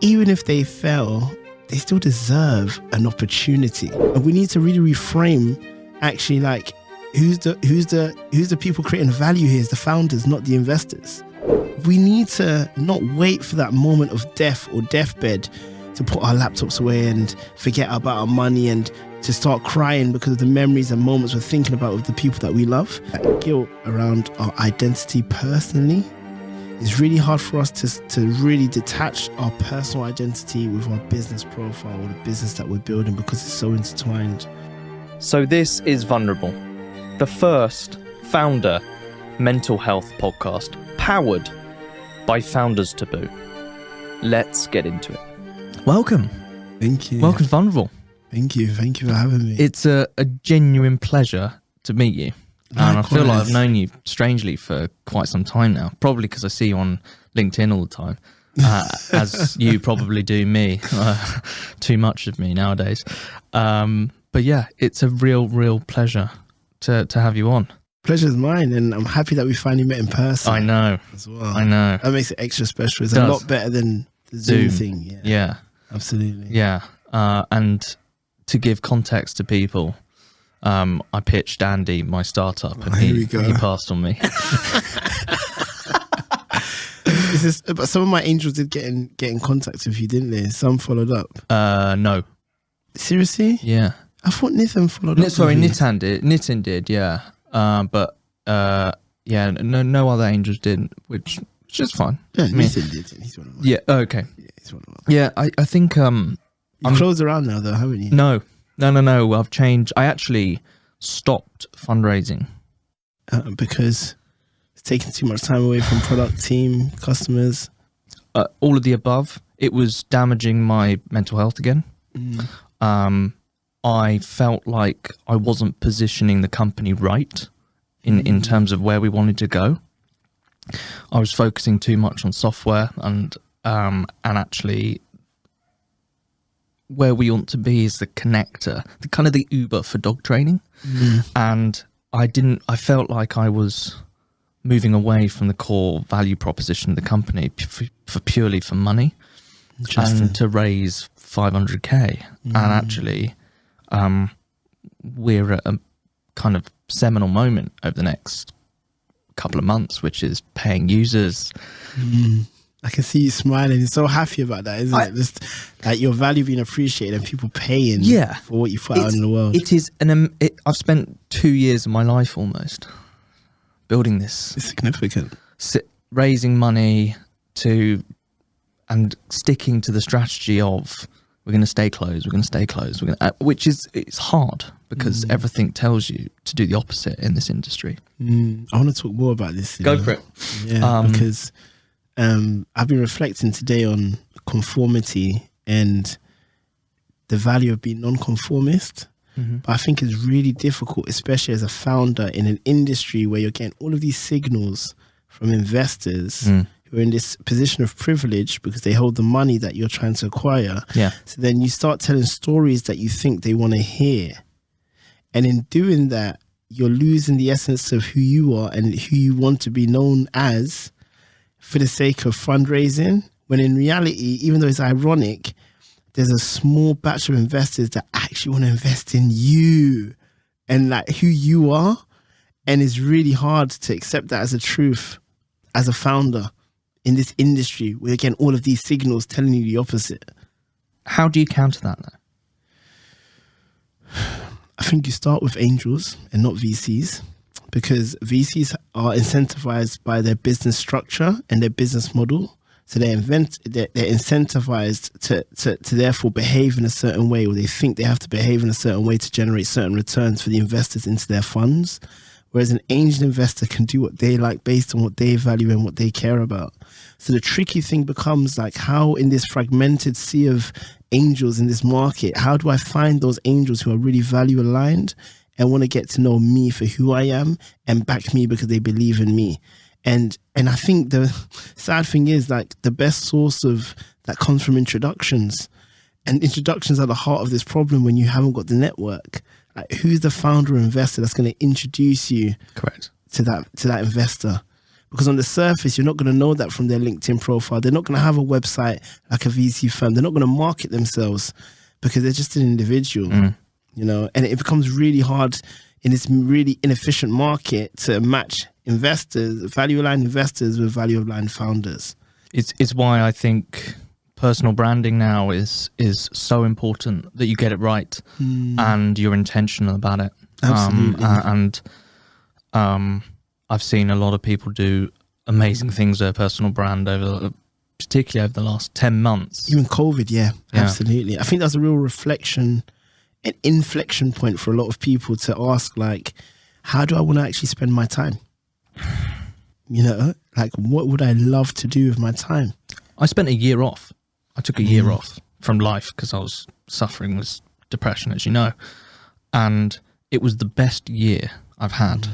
even if they fail, they still deserve an opportunity. And we need to really reframe actually like who's the people creating value here is the founders, not the investors. We need to not wait for that moment of death or deathbed to put our laptops away and forget about our money and to start crying because of the memories and moments we're thinking about with the people that we love. That guilt around our identity personally is really hard for us to really detach our personal identity with our business profile or the business that we're building because it's so intertwined. So this is Vulnerable, the first founder mental health podcast powered by Founders Taboo. Let's get into it. Welcome. Thank you. Welcome to Vulnerable. Thank you for having me. It's a genuine pleasure to meet you. And I feel like I've known you strangely for quite some time now, probably because I see you on LinkedIn all the time, as you probably do me, too much of me nowadays. But yeah, it's a real pleasure to have you on. Pleasure's mine, and I'm happy that we finally met in person. I know. As well. I know. That makes it extra special. It's a lot better than the Zoom thing. Yeah. Absolutely. Yeah. And to give context to people, I pitched Andy my startup, and he passed on me. But some of my angels did get in contact with you, didn't they? Some followed up. No. Seriously? Yeah. I thought Nitin followed up. Sorry, Nitin did. Yeah. But no other angels didn't, which is fine. Yeah, Nitin did. He's one of mine. Yeah. Okay. Yeah, he's one of mine. Yeah, I think You've closed around now, though, haven't you? No. I've changed. I actually stopped fundraising because it's taking too much time away from product, team, customers. All of the above. It was damaging my mental health again. I felt like I wasn't positioning the company right in terms of where we wanted to go. I was focusing too much on software and actually where we want to be is the connector, the kind of the Uber for dog training. And I felt like I was moving away from the core value proposition of the company purely for money and to raise 500k. And actually, we're at a kind of seminal moment over the next couple of months, which is paying users. I can see you smiling. You're so happy about that, isn't it? Just like your value being appreciated and people paying for what you put out in the world. It is I've spent 2 years of my life almost building this. It's significant. Raising money and sticking to the strategy of we're going to stay closed, which is, it's hard because everything tells you to do the opposite in this industry. I want to talk more about this. Go for it. Yeah, because I've been reflecting today on conformity and the value of being non-conformist. But I think it's really difficult, especially as a founder in an industry where you're getting all of these signals from investors who are in this position of privilege because they hold the money that you're trying to acquire. Yeah. So then you start telling stories that you think they want to hear. And in doing that, you're losing the essence of who you are and who you want to be known as for the sake of fundraising, when in reality, even though it's ironic, there's a small batch of investors that actually want to invest in you and like who you are. And it's really hard to accept that as a truth as a founder in this industry where again, all of these signals telling you the opposite. How do you counter that though? I think you start with angels and not VCs, because VCs are incentivized by their business structure and their business model. So they're incentivized to therefore behave in a certain way, or they think they have to behave in a certain way to generate certain returns for the investors into their funds. Whereas an angel investor can do what they like based on what they value and what they care about. So the tricky thing becomes like, how in this fragmented sea of angels in this market, how do I find those angels who are really value aligned and want to get to know me for who I am and back me because they believe in me? And I think the sad thing is like the best source of that comes from introductions, and introductions are the heart of this problem when you haven't got the network. Like, who's the founder or investor that's going to introduce you Correct. to that investor? Because on the surface, you're not going to know that from their LinkedIn profile. They're not going to have a website like a VC firm. They're not going to market themselves because they're just an individual, you know, and it becomes really hard in this really inefficient market to match investors, value-aligned investors with value-aligned founders. It's why I think personal branding now is so important, that you get it right and you're intentional about it. Absolutely. I've seen a lot of people do amazing things with their personal brand particularly over the last 10 months. Even COVID, yeah, absolutely. I think that's a real reflection, an inflection point for a lot of people to ask, like, how do I want to actually spend my time? You know, like, what would I love to do with my time? I spent a year off. I took a year off from life because I was suffering with depression, as you know. And it was the best year I've had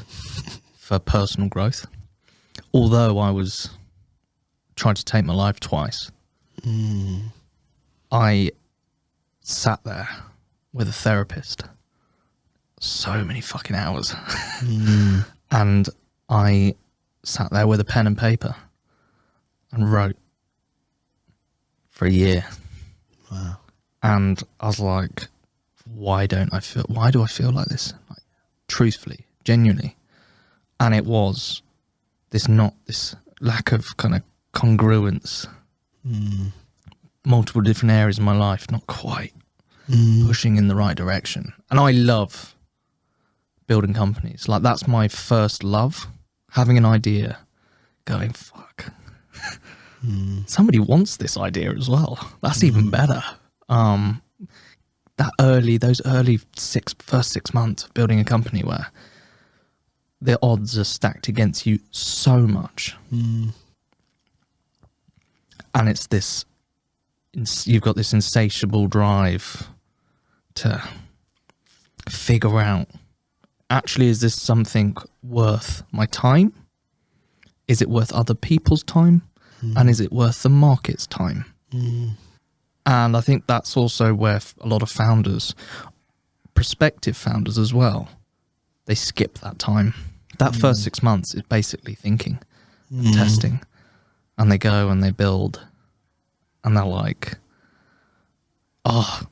for personal growth. Although I was trying to take my life twice, I sat there with a therapist so many fucking hours. And I sat there with a pen and paper and wrote for a year. Wow. And I was like, why do I feel like this? Like, truthfully, genuinely. And it was this lack of kind of congruence, multiple different areas of my life, not quite pushing in the right direction. And I love building companies. Like, that's my first love, having an idea, going, fuck, somebody wants this idea as well. That's even better. Those early first 6 months of building a company where the odds are stacked against you so much. And it's this, you've got this insatiable drive to figure out, actually, is this something worth my time? Is it worth other people's time? And is it worth the market's time? And I think that's also where a lot of founders, prospective founders as well, they skip that time. That first 6 months is basically thinking and testing. And they go and they build. And they're like, oh,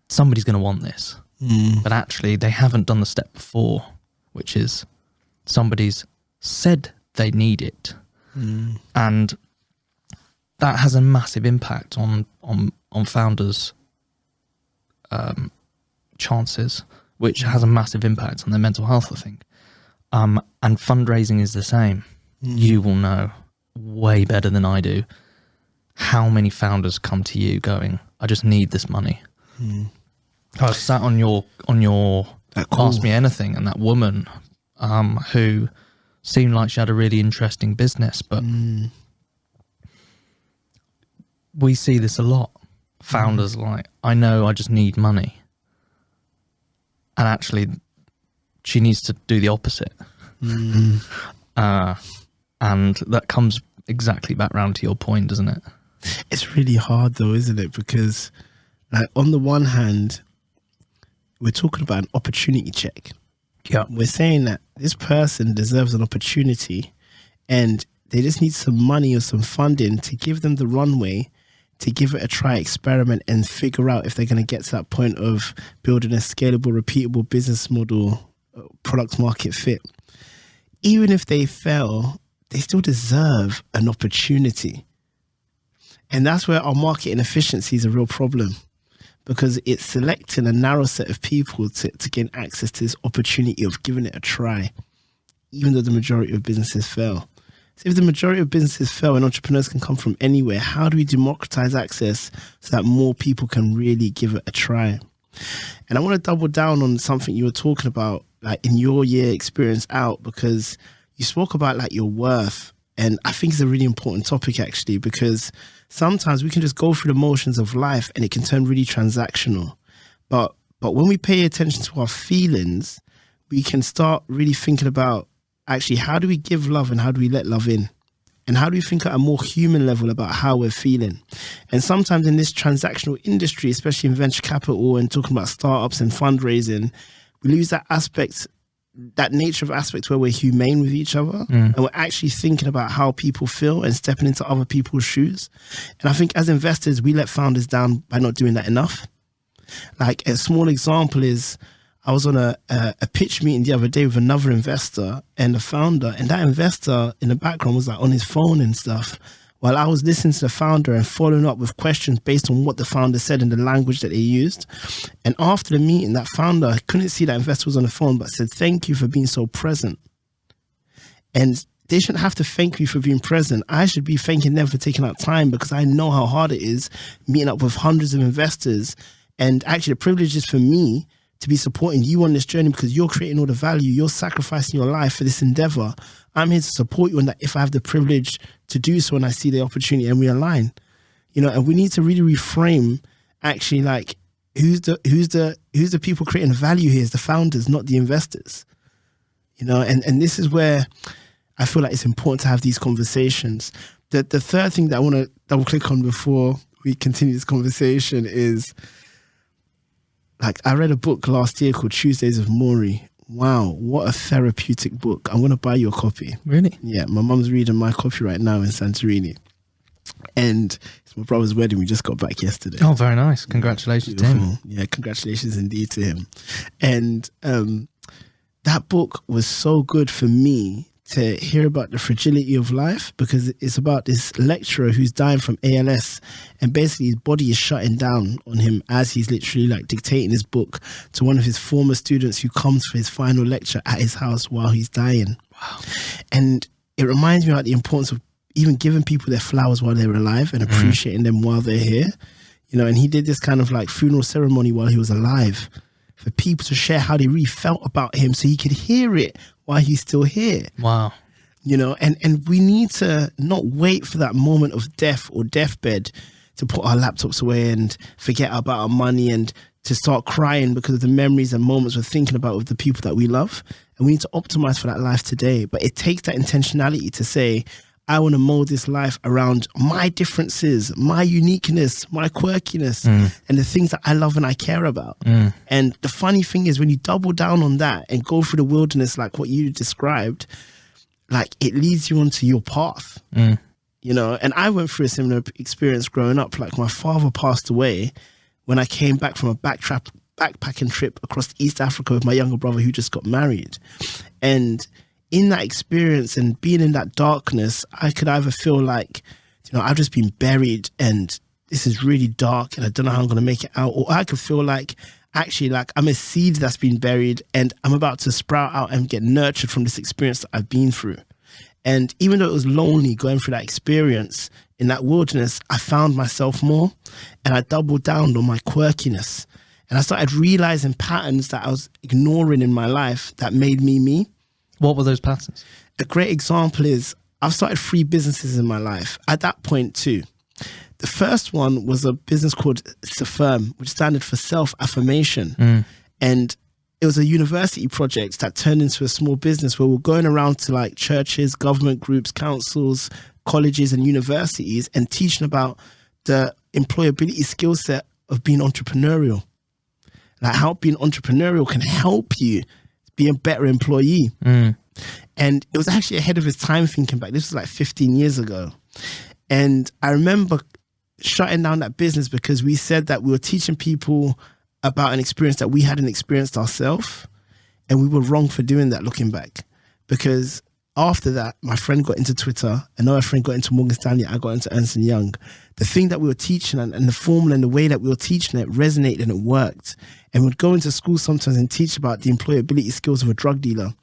somebody's going to want this. But actually, they haven't done the step before, which is somebody's said they need it. And that has a massive impact on founders' chances, which has a massive impact on their mental health, I think. And fundraising is the same. You will know way better than I do how many founders come to you going, I just need this money. I was sat on your Ask Me Anything, and that woman who seemed like she had a really interesting business, but we see this a lot. Founders like, I know, I just need money. And actually, she needs to do the opposite. And that comes exactly back round to your point, doesn't it? It's really hard though, isn't it? Because, like, on the one hand, we're talking about an opportunity check. Yeah. We're saying that this person deserves an opportunity and they just need some money or some funding to give them the runway to give it a try, experiment, and figure out if they're going to get to that point of building a scalable, repeatable business model, product market fit. Even if they fail, they still deserve an opportunity. And that's where our market inefficiency is a real problem, because it's selecting a narrow set of people to gain access to this opportunity of giving it a try, even though the majority of businesses fail. So if the majority of businesses fail and entrepreneurs can come from anywhere, how do we democratize access so that more people can really give it a try? And I want to double down on something you were talking about, like in your year experience out, because you spoke about like your worth. And I think it's a really important topic actually, because sometimes we can just go through the motions of life and it can turn really transactional. But when we pay attention to our feelings, we can start really thinking about, actually, how do we give love and how do we let love in? And how do we think at a more human level about how we're feeling? And sometimes in this transactional industry, especially in venture capital and talking about startups and fundraising, we lose that aspect that nature of aspect where we're humane with each other and we're actually thinking about how people feel and stepping into other people's shoes. And I think as investors, we let founders down by not doing that enough. Like a small example is I was on a pitch meeting the other day with another investor and a founder, and that investor in the background was like on his phone and stuff, while I was listening to the founder and following up with questions based on what the founder said and the language that they used. And after the meeting, that founder couldn't see that investor was on the phone, but said, "Thank you for being so present." And they shouldn't have to thank you for being present. I should be thanking them for taking out time, because I know how hard it is meeting up with hundreds of investors. And actually the privilege is for me to be supporting you on this journey, because you're creating all the value, you're sacrificing your life for this endeavor. I'm here to support you on that if I have the privilege to do so and I see the opportunity, and we align. And we need to really reframe actually like who's the people creating the value here is the founders, not the investors. And this is where I feel like it's important to have these conversations. The third thing that I want to double click on before we continue this conversation is, like, I read a book last year called Tuesdays of Maury. Wow, what a therapeutic book. I'm going to buy you a copy. Really? Yeah, my mum's reading my copy right now in Santorini. And it's my brother's wedding. We just got back yesterday. Oh, very nice. Congratulations to him. Yeah, congratulations indeed to him. And that book was so good for me to hear about the fragility of life, because it's about this lecturer who's dying from ALS, and basically his body is shutting down on him as he's literally like dictating his book to one of his former students who comes for his final lecture at his house while he's dying. Wow. And it reminds me about the importance of even giving people their flowers while they're alive and appreciating them while they're here. And he did this kind of like funeral ceremony while he was alive for people to share how they really felt about him, so he could hear it while he's still here. Wow. And we need to not wait for that moment of death or deathbed to put our laptops away and forget about our money and to start crying because of the memories and moments we're thinking about with the people that we love. And we need to optimize for that life today. But it takes that intentionality to say, I want to mold this life around my differences, my uniqueness, my quirkiness, and the things that I love and I care about. And the funny thing is, when you double down on that and go through the wilderness like what you described, like it leads you onto your path. And I went through a similar experience growing up. Like my father passed away when I came back from a backpacking trip across East Africa with my younger brother who just got married. And in that experience and being in that darkness, I could either feel like, I've just been buried and this is really dark and I don't know how I'm going to make it out. Or I could feel like, actually, like I'm a seed that's been buried and I'm about to sprout out and get nurtured from this experience that I've been through. And even though it was lonely going through that experience in that wilderness, I found myself more and I doubled down on my quirkiness. And I started realizing patterns that I was ignoring in my life that made me me. What were those patterns? A great example is I've started 3 businesses in my life at that point too. The first one was a business called SAFIRM, which standard for self-affirmation. And it was a university project that turned into a small business where we're going around to like churches, government groups, councils, colleges and universities and teaching about the employability skill set of being entrepreneurial. Like how being entrepreneurial can help you be a better employee. And it was actually ahead of his time thinking back. This was like 15 years ago. And I remember shutting down that business because we said that we were teaching people about an experience that we hadn't experienced ourselves. And we were wrong for doing that looking back. Because after that, my friend got into Twitter, another friend got into Morgan Stanley, I got into Ernst & Young. The thing that we were teaching and the formula and the way that we were teaching it resonated and it worked. And we'd go into school sometimes and teach about the employability skills of a drug dealer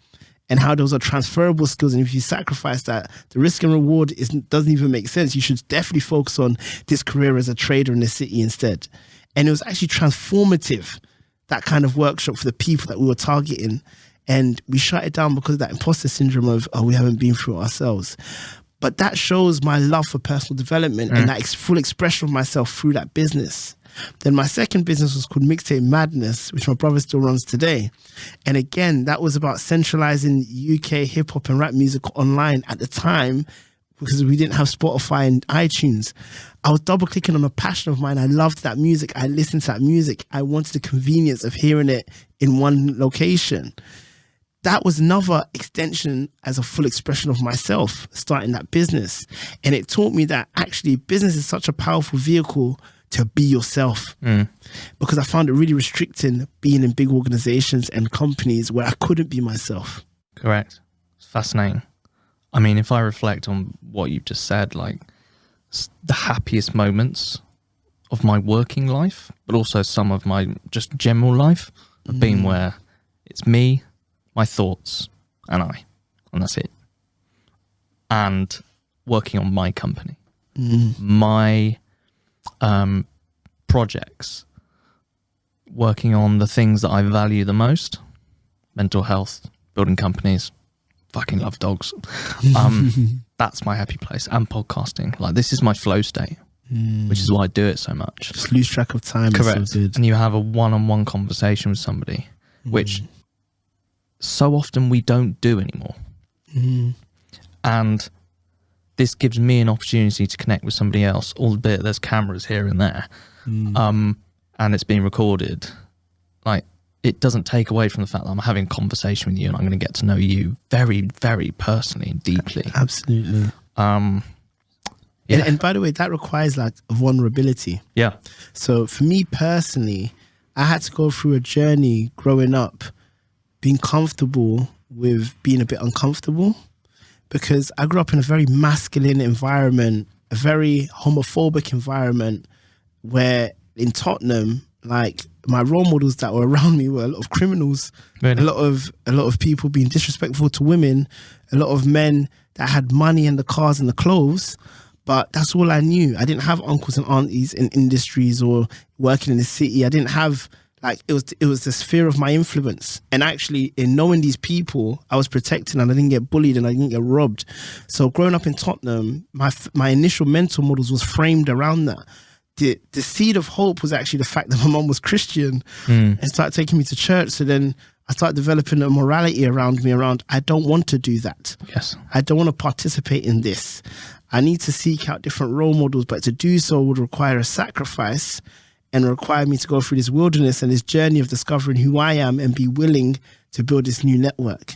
and how those are transferable skills. And if you sacrifice that, the risk and reward doesn't even make sense. You should definitely focus on this career as a trader in the city instead. And it was actually transformative, that kind of workshop for the people that we were targeting. And we shut it down because of that imposter syndrome of, we haven't been through it ourselves. But that shows my love for personal development and that full expression of myself through that business. Then my second business was called Mixtape Madness, which my brother still runs today. And again, that was about centralizing UK hip hop and rap music online at the time because we didn't have Spotify and iTunes. I was double clicking on a passion of mine. I loved that music. I listened to that music. I wanted the convenience of hearing it in one location. that was another extension as a full expression of myself, starting that business. And it taught me that actually business is such a powerful vehicle to be yourself. Because I found it really restricting being in big organizations and companies where I couldn't be myself. Correct. It's fascinating. I mean, if I reflect on what you've just said, like the happiest moments of my working life, but also some of my just general life have been where it's me, my thoughts, and that's it. And working on my company, my projects, working on the things that I value the most, mental health, building companies, fucking love dogs. That's my happy place. And podcasting. Like, this is my flow state, which is why I do it so much. Just lose track of time. Correct. So good. And you have a one-on-one conversation with somebody, which so often we don't do anymore. And this gives me an opportunity to connect with somebody else, albeit there's cameras here and there, and it's being recorded. Like, it doesn't take away from the fact that I'm having a conversation with you and I'm going to get to know you very, very personally and deeply. Absolutely. Yeah. And by the way, that requires like vulnerability. Yeah. So for me personally, I had to go through a journey growing up, being comfortable with being a bit uncomfortable, because I grew up in a very masculine environment, a very homophobic environment, where in Tottenham, like, my role models that were around me were a lot of criminals, Really? a lot of people being disrespectful to women, a lot of men that had money and the cars and the clothes. But that's all I knew. I didn't have uncles and aunties in industries or working in the city. I didn't have, like, it was the sphere of my influence. And actually, in knowing these people, I was protected and I didn't get bullied and I didn't get robbed. So growing up in Tottenham, my initial mental models was framed around that. The seed of hope was actually the fact that my mum was Christian and started taking me to church. So then I started developing a morality around me around, I don't want to do that. Yes. I don't want to participate in this. I need to seek out different role models, but to do so would require a sacrifice and require me to go through this wilderness and this journey of discovering who I am and be willing to build this new network.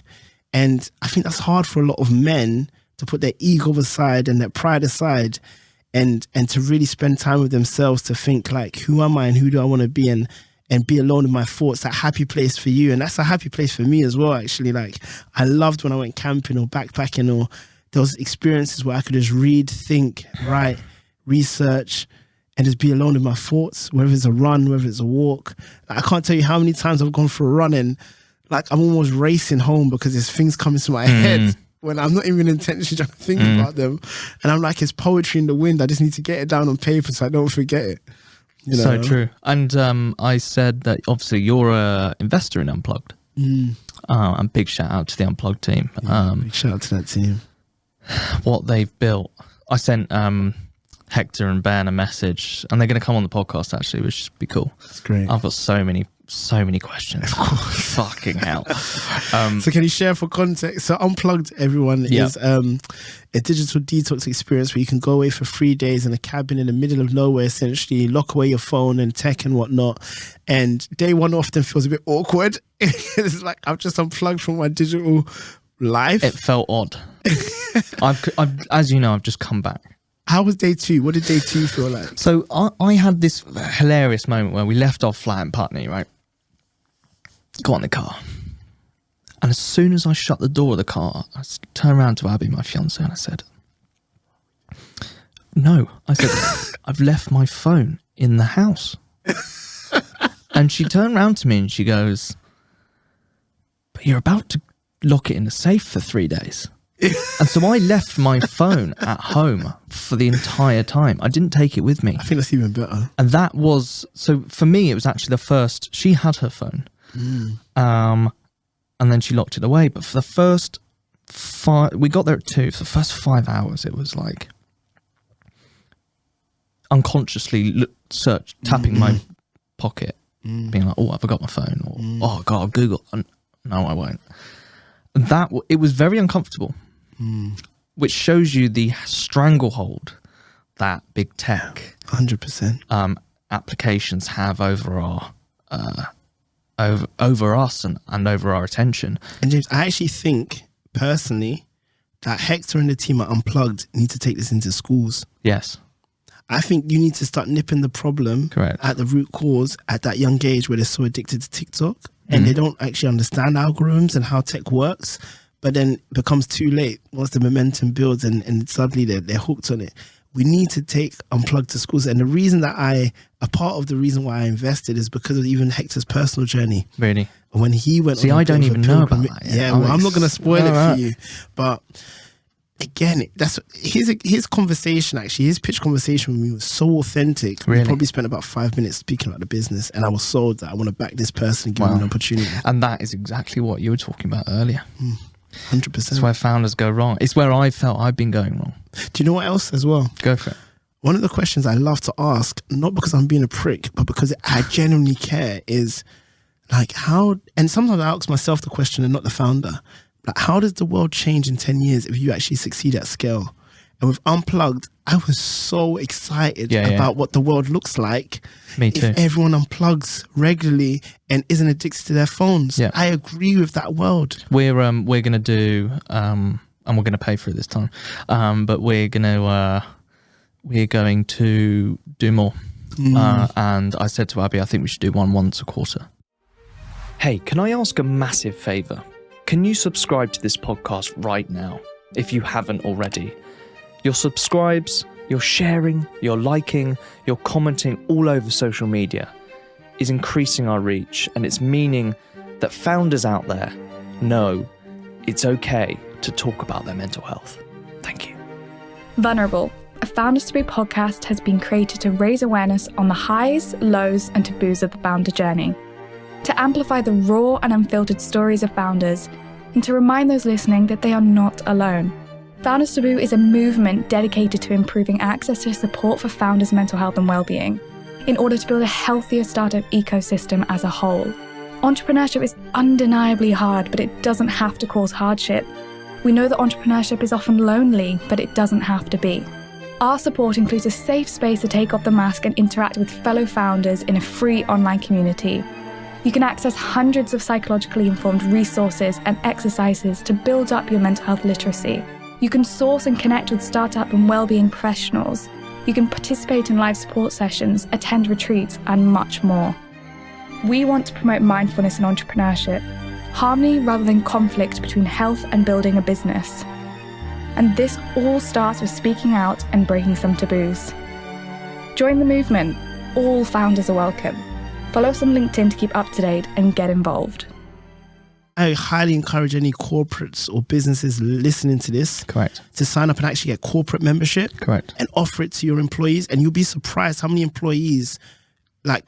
And I think that's hard for a lot of men, to put their ego aside and their pride aside and to really spend time with themselves, to think like, who am I and who do I want to be, and be alone in my thoughts. That happy place for you. And that's a happy place for me as well, actually. Like, I loved when I went camping or backpacking, or those experiences where I could just read, think, write, research, and just be alone in my thoughts, whether it's a run, whether it's a walk. Like, I can't tell you how many times I've gone for a run and like I'm almost racing home because there's things coming to my head when I'm not even intentionally trying to think about them. And I'm like, it's poetry in the wind. I just need to get it down on paper so I don't forget it. You know? So true. And I said that obviously you're an investor in Unplugged. And big shout out to the Unplugged team. Big shout out to that team. What they've built. I sent Hector and Ben a message, and they're going to come on the podcast actually, which would be cool. That's great. I've got so many questions. Fucking hell. So can you share for context? So Unplugged, everyone, is a digital detox experience where you can go away for 3 days in a cabin in the middle of nowhere, essentially lock away your phone and tech and whatnot. And day one often feels a bit awkward. It's like I've just unplugged from my digital life. It felt odd. I've as you know, I've just come back. How was day two? What did day two feel like? So I had this hilarious moment where we left our flat in Putney, right? Got in the car. And as soon as I shut the door of the car, I turned around to Abby, my fiance, and I said, no. I said, I've left my phone in the house. And she turned around to me and she goes, but you're about to lock it in the safe for 3 days. And so I left my phone at home for the entire time. I didn't take it with me. I think that's even better. And that was, so for me, it was actually the first, she had her phone. And then she locked it away. But for the first we got there at 2. For the first 5 hours, it was like unconsciously tapping my pocket, being like, oh, I forgot my phone. Or, oh, God, I'll Google. No, I won't. It was very uncomfortable, which shows you the stranglehold that big tech 100% applications have over our over us and over our attention. And James, I actually think personally that Hector and the team at Unplugged need to take this into schools. Yes. I think you need to start nipping the problem at the root cause at that young age where they're so addicted to TikTok and they don't actually understand algorithms and how tech works, but then it becomes too late once the momentum builds and suddenly they're hooked on it. We need to take Unplugged to schools. And the reason that a part of the reason why I invested is because of even Hector's personal journey. Really? When he went See, I don't even know about that. Yeah, well, I'm not going to spoil it for you. But again, that's his conversation, actually, his pitch conversation with me was so authentic. Really? We probably spent about 5 minutes speaking about the business, and I was sold that I want to back this person and give him an opportunity. And that is exactly what you were talking about earlier. 100%. It's where founders go wrong. It's where I felt I've been going wrong. Do you know what else as well? Go for it. One of the questions I love to ask, not because I'm being a prick, but because I genuinely care, is like how, and sometimes I ask myself the question and not the founder, like how does the world change in 10 years if you actually succeed at scale? And with Unplugged, I was so excited about what the world looks like Me too. if everyone unplugs regularly and isn't addicted to their phones. Yeah. I agree with that world. We're going to do, and we're going to pay for it this time, but we're going to do more. And I said to Abby, I think we should do one once a quarter. Hey, can I ask a massive favour? Can you subscribe to this podcast right now, if you haven't already? Your subscribes, your sharing, your liking, your commenting all over social media is increasing our reach, and it's meaning that founders out there know it's okay to talk about their mental health. Thank you. Vulnerable, a Founders Taboo podcast, has been created to raise awareness on the highs, lows, and taboos of the founder journey, to amplify the raw and unfiltered stories of founders, and to remind those listening that they are not alone. Founders Taboo is a movement dedicated to improving access to support for founders' mental health and well-being in order to build a healthier startup ecosystem as a whole. Entrepreneurship is undeniably hard, but it doesn't have to cause hardship. We know that entrepreneurship is often lonely, but it doesn't have to be. Our support includes a safe space to take off the mask and interact with fellow founders in a free online community. You can access hundreds of psychologically informed resources and exercises to build up your mental health literacy. You can source and connect with startup and well-being professionals. You can participate in live support sessions, attend retreats, and much more. We want to promote mindfulness in entrepreneurship, harmony rather than conflict between health and building a business. And this all starts with speaking out and breaking some taboos. Join the movement. All founders are welcome. Follow us on LinkedIn to keep up to date and get involved. I highly encourage any corporates or businesses listening to this to sign up and actually get corporate membership and offer it to your employees. And you'll be surprised how many employees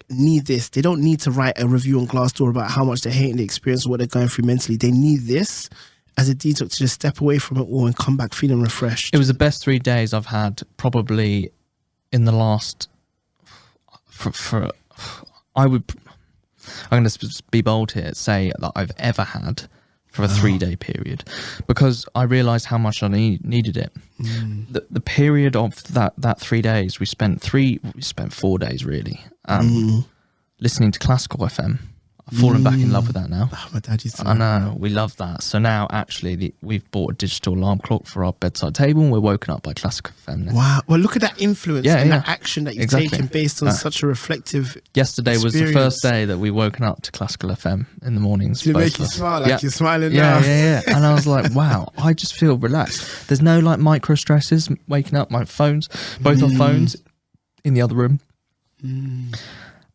need this. They don't need to write a review on Glassdoor about how much they're hating the experience or what they're going through mentally. They need this as a detox to just step away from it all and come back feeling refreshed. It was the best 3 days I've had probably in the last, I'm going to be bold here, say that I've ever had for a 3-day period, because I realised how much I needed it. The period of that 3 days, we spent 4 days really, listening to classical FM. I've fallen back in love with that now. Oh, my dad used to. I know, we love that. So now actually we've bought a digital alarm clock for our bedside table and we're woken up by classical FM now. Wow. Well, look at that influence and that action that you've taken based on such a reflective Yesterday experience. was the first day that we woken up to classical FM in the mornings. Did it make you smile like you're smiling now? Yeah. And I was like, wow, I just feel relaxed. There's no micro stresses waking up. My phones, both our phones in the other room.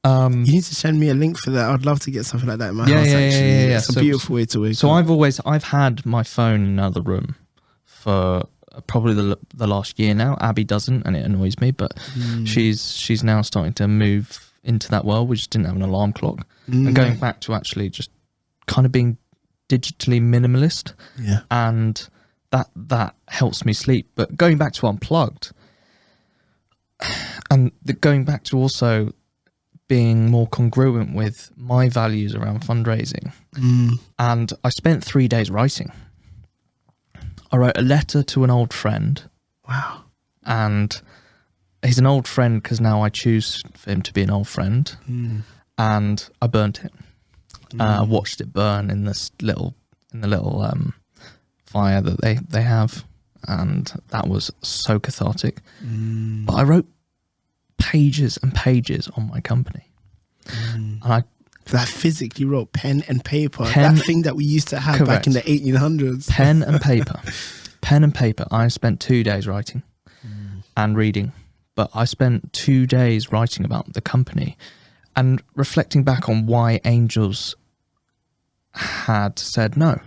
You need to send me a link for that. I'd love to get something like that in my house, actually. Yeah. It's a beautiful way to wake up. So I've had my phone in another room for probably the last year now. Abby doesn't, and it annoys me, but she's now starting to move into that world. We just didn't have an alarm clock. And going back to actually just kind of being digitally minimalist. Yeah. And that helps me sleep. But going back to Unplugged, and going back to also being more congruent with my values around fundraising. And I spent 3 days writing. I wrote a letter to an old friend. Wow. And he's an old friend because now I choose for him to be an old friend. And I burnt it. Watched it burn in the little fire that they have, and that was so cathartic. But I wrote pages and pages on my company, and I physically wrote pen and paper. That thing that we used to have back in the 1800s. Pen and paper. I spent 2 days writing and reading, but I spent 2 days writing about the company and reflecting back on why Angels had said no.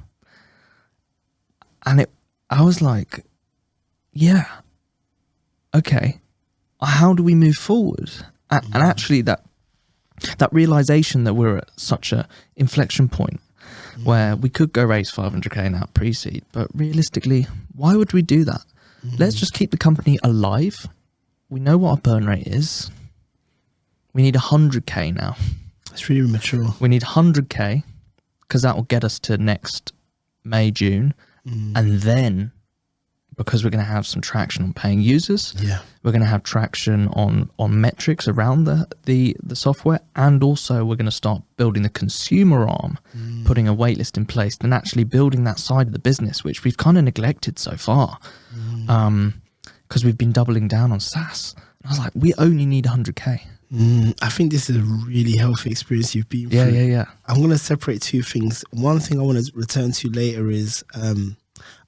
And I was like, yeah, okay, how do we move forward? And actually that realization that we're at such a inflection point where we could go raise 500k now pre-seed, but realistically, why would we do that? Let's just keep the company alive. We know what our burn rate is. We need 100k now. It's really mature. We need 100k because that will get us to next May, June. And then, because we're going to have some traction on paying users, we're going to have traction on metrics around the software, and also we're going to start building the consumer arm, putting a waitlist in place, and actually building that side of the business, which we've kind of neglected so far, because we've been doubling down on SaaS. And I was like, we only need 100k. I think this is a really healthy experience you've been through. Yeah. I'm going to separate two things. One thing I want to return to later is I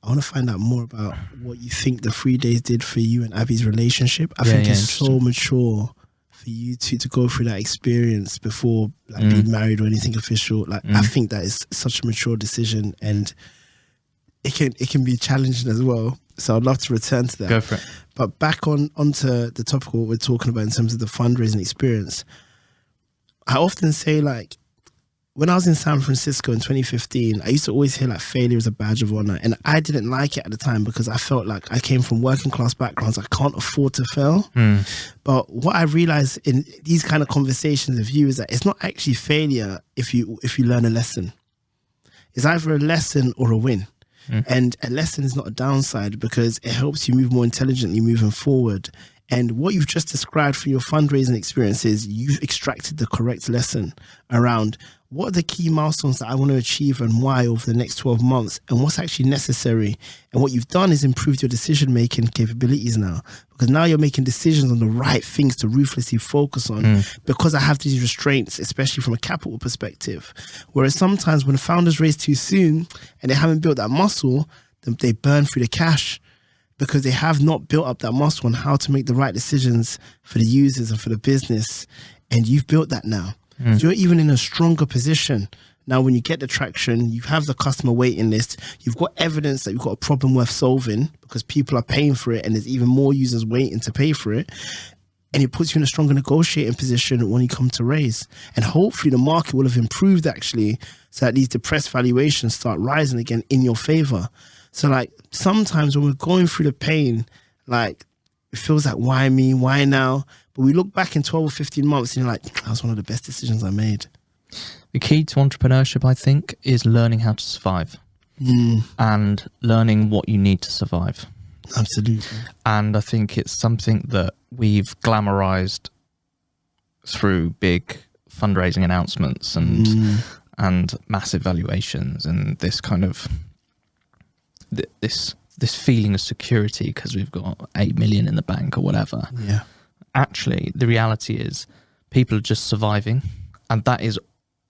want to find out more about what you think the 3 days did for you and Abby's relationship. I think it's so mature for you to go through that experience before being married or anything official. I think that is such a mature decision, and it can be challenging as well. So I'd love to return to that. Go for it. But back onto the topic of what we're talking about in terms of the fundraising experience, I often say, when I was in San Francisco in 2015, I used to always hear failure is a badge of honor. And I didn't like it at the time because I felt like I came from working class backgrounds. I can't afford to fail. But what I realized in these kind of conversations with you is that it's not actually failure if you learn a lesson. It's either a lesson or a win. And a lesson is not a downside because it helps you move more intelligently moving forward. And what you've just described for your fundraising experiences, you've extracted the correct lesson around what are the key milestones that I want to achieve and why over the next 12 months and what's actually necessary. And what you've done is improved your decision-making capabilities now, because now you're making decisions on the right things to ruthlessly focus on because I have these restraints, especially from a capital perspective. Whereas sometimes when founders raise too soon and they haven't built that muscle, then they burn through the cash because they have not built up that muscle on how to make the right decisions for the users and for the business. And you've built that now. So you're even in a stronger position. Now, when you get the traction, you have the customer waiting list, you've got evidence that you've got a problem worth solving because people are paying for it and there's even more users waiting to pay for it. And it puts you in a stronger negotiating position when you come to raise. And hopefully the market will have improved actually, so that these depressed valuations start rising again in your favor. So sometimes when we're going through the pain, it feels like, why me? Why now? But we look back in 12 or 15 months and you're like, that was one of the best decisions I made. The key to entrepreneurship, I think, is learning how to survive and learning what you need to survive. Absolutely. And I think it's something that we've glamorized through big fundraising announcements and massive valuations and this kind of this feeling of security because we've got 8 million in the bank or whatever. Yeah. Actually, the reality is people are just surviving, and that is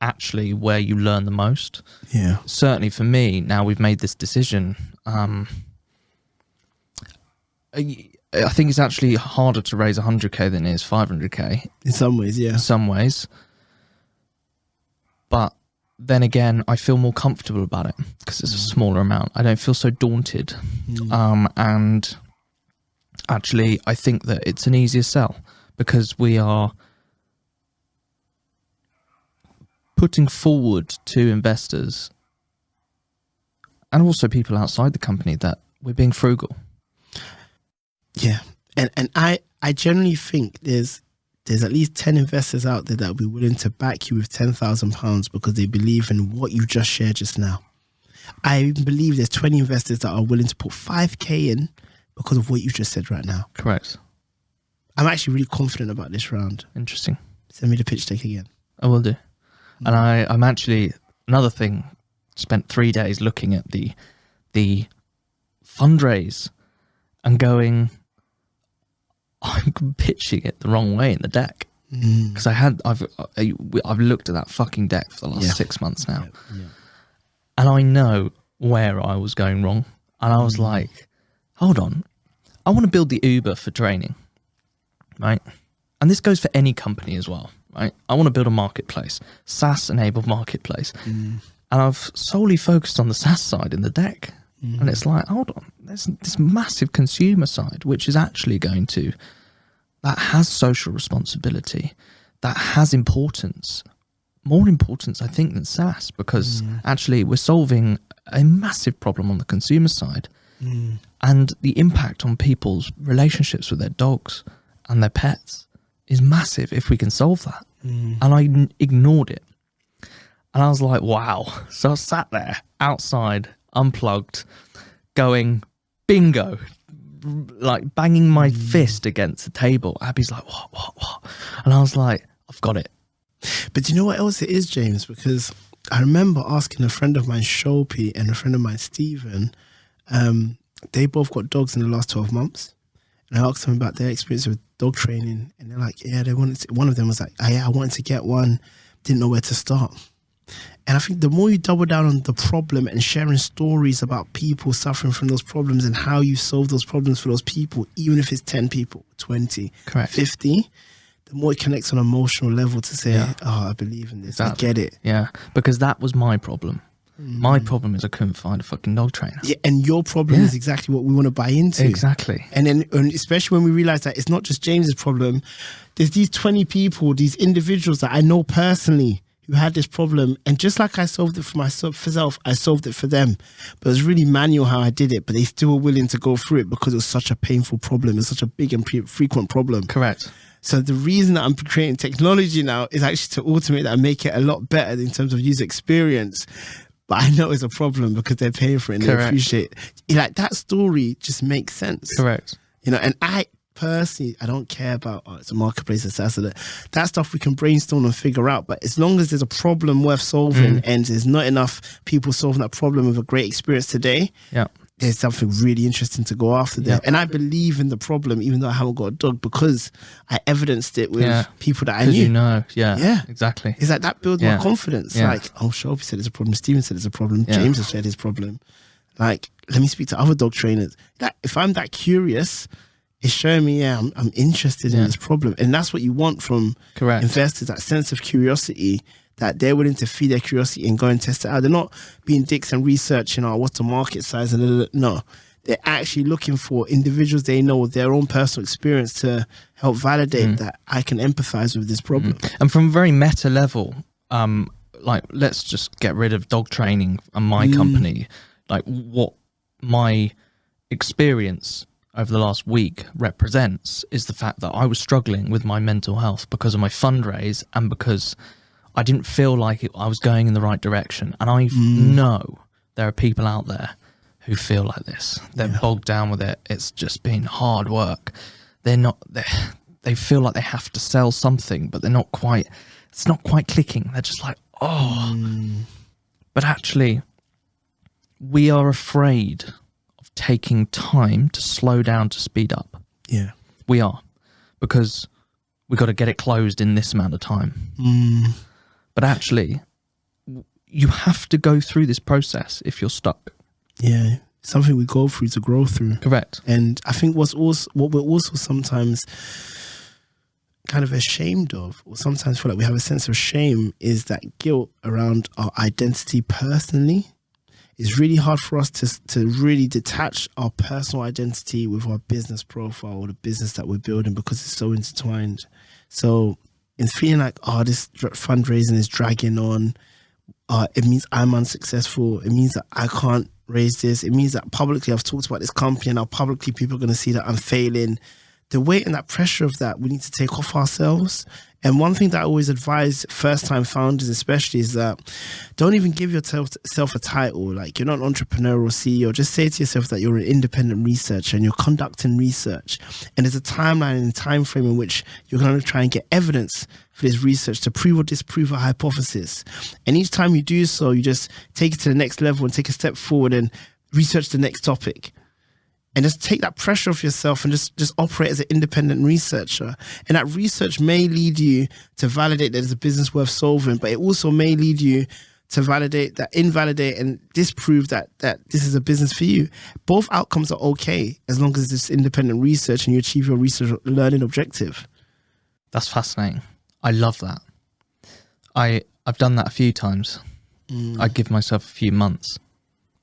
actually where you learn the most. Yeah. Certainly for me, now we've made this decision. I think it's actually harder to raise 100k than it is 500k. In some ways, yeah. In some ways. But then again, I feel more comfortable about it because it's a smaller amount. I don't feel so daunted. And actually, I think that it's an easier sell because we are putting forward to investors and also people outside the company that we're being frugal. Yeah. And I generally think there's at least 10 investors out there that will be willing to back you with £10,000 because they believe in what you just shared just now. I even believe there's 20 investors that are willing to put 5k in because of what you just said right now. Correct. I'm actually really confident about this round. Interesting. Send me the pitch deck again. I will do. And I'm actually, another thing, spent 3 days looking at the fundraise and going, I'm pitching it the wrong way in the deck. Because I've looked at that fucking deck for the last 6 months now. And I know where I was going wrong. And I was like, hold on, I want to build the Uber for training, right? And this goes for any company as well, right? I want to build a marketplace, SaaS-enabled marketplace. And I've solely focused on the SaaS side in the deck. And it's like, hold on, there's this massive consumer side, which is actually that has social responsibility, that has importance, more importance, I think, than SaaS, because actually we're solving a massive problem on the consumer side. And the impact on people's relationships with their dogs and their pets is massive if we can solve that. And I ignored it. And I was like, wow. So I sat there outside, unplugged, going, bingo, like banging my fist against the table. Abby's like, what? And I was like, I've got it. But do you know what else it is, James? Because I remember asking a friend of mine, Shopee, and a friend of mine, Stephen, they both got dogs in the last 12 months. And I asked them about their experience with dog training. And they're like, yeah, one of them was like, I wanted to get one, didn't know where to start. And I think the more you double down on the problem and sharing stories about people suffering from those problems and how you solve those problems for those people, even if it's 10 people, 20, Correct. 50, the more it connects on an emotional level to say, I believe in this, Exactly. I get it. Yeah, because that was my problem. My problem is I couldn't find a fucking dog trainer. Yeah, and your problem is exactly what we want to buy into. Exactly. And then, especially when we realize that it's not just James's problem, there's these 20 people, these individuals that I know personally who had this problem, and just like I solved it for myself, I solved it for them. But it was really manual how I did it, but they still were willing to go through it because it was such a painful problem. It's such a big and frequent problem. Correct. So the reason that I'm creating technology now is actually to automate that and make it a lot better in terms of user experience. But I know it's a problem because they're paying for it and they appreciate it. Like, that story just makes sense. Correct. You know, and I personally, I don't care about it's a marketplace, it's that stuff we can brainstorm and figure out. But as long as there's a problem worth solving and there's not enough people solving that problem with a great experience today, there's something really interesting to go after there. And I believe in the problem, even though I haven't got a dog, because I evidenced it with people that I knew. You know, exactly. It's like that builds my confidence. Like, Shopee said it's a problem, Steven said it's a problem, James has shared his problem. Like, let me speak to other dog trainers. That if I'm that curious, it's showing me, I'm interested in this problem. And that's what you want from investors, that sense of curiosity, that they're willing to feed their curiosity and go and test it out. They're not being dicks and researching, what's the market size? No, they're actually looking for individuals they know with their own personal experience to help validate that I can empathize with this problem. And from a very meta level, like, let's just get rid of dog training and my company. Like, what my experience over the last week represents is the fact that I was struggling with my mental health because of my fundraise and because I didn't feel like I was going in the right direction. And I know there are people out there who feel like this. They're bogged down with it. It's just been hard work. They feel like they have to sell something, but it's not quite clicking. They're just like, But actually, we are afraid of taking time to slow down, to speed up. Yeah. We are. Because we've got to get it closed in this amount of time. But actually, you have to go through this process if you're stuck. Yeah, something we go through to grow through. Correct. And I think what we're also sometimes kind of ashamed of, or sometimes feel like we have a sense of shame, is that guilt around our identity personally. It's really hard for us to really detach our personal identity with our business profile or the business that we're building because it's so intertwined. So in feeling like, this fundraising is dragging on, it means I'm unsuccessful, it means that I can't raise this, it means that publicly I've talked about this company and now publicly people are going to see that I'm failing. the weight and that pressure of that we need to take off ourselves. And one thing that I always advise first-time founders especially is that don't even give yourself a title. Like, you're not an entrepreneur or CEO. Just say to yourself that you're an independent researcher and you're conducting research. And there's a timeline and a time frame in which you're going to try and get evidence for this research to prove or disprove a hypothesis. And each time you do so, you just take it to the next level and take a step forward and research the next topic. And just take that pressure off yourself and just operate as an independent researcher. And that research may lead you to validate that there's a business worth solving, but it also may lead you to validate, that invalidate and disprove that this is a business for you. Both outcomes are okay as long as it's independent research and you achieve your research learning objective. That's fascinating. I love that. I've done that a few times. I give myself a few months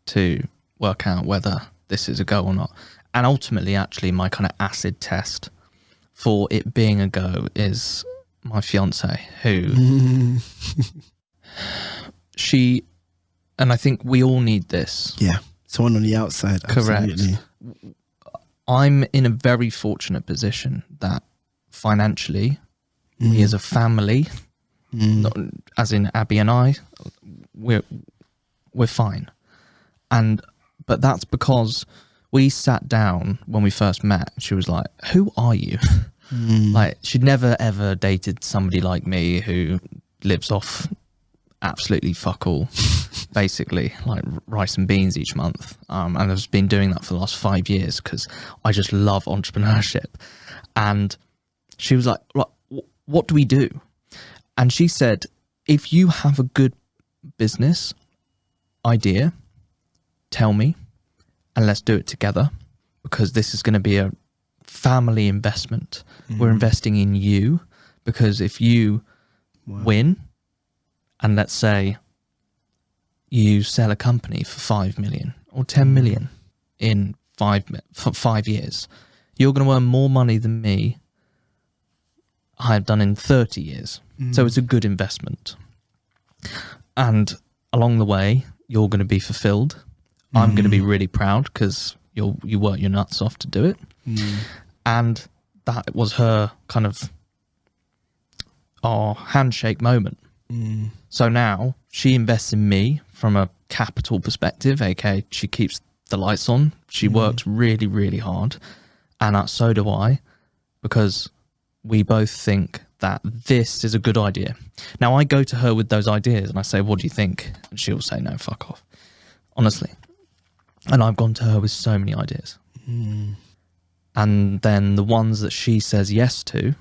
to work out whether this is a go or not. And ultimately, actually, my kind of acid test for it being a go is my fiance, who she, and I think we all need this. Yeah, someone on the outside. Correct. Absolutely. I'm in a very fortunate position that financially, we as a family, not, as in Abby and I, we're fine. But that's because we sat down when we first met. She was like, "Who are you?" Like, she'd never ever dated somebody like me who lives off absolutely fuck all, basically, like rice and beans each month. And I've been doing that for the last 5 years because I just love entrepreneurship. And she was like, "What do we do?" And she said, "If you have a good business idea, tell me, and let's do it together, because this is going to be a family investment. We're investing in you, because if you win, and let's say you sell a company for 5 million or 10 million in 5 years, you're going to earn more money than me I've done in 30 years. So it's a good investment. And along the way, you're going to be fulfilled. I'm going to be really proud because you work your nuts off to do it." And that was her kind of our handshake moment. So now she invests in me from a capital perspective, aka she keeps the lights on. She works really, really hard. And so do I, because we both think that this is a good idea. Now I go to her with those ideas and I say, "What do you think?" And she'll say, "No, fuck off." Honestly. And I've gone to her with so many ideas. And then the ones that she says yes to,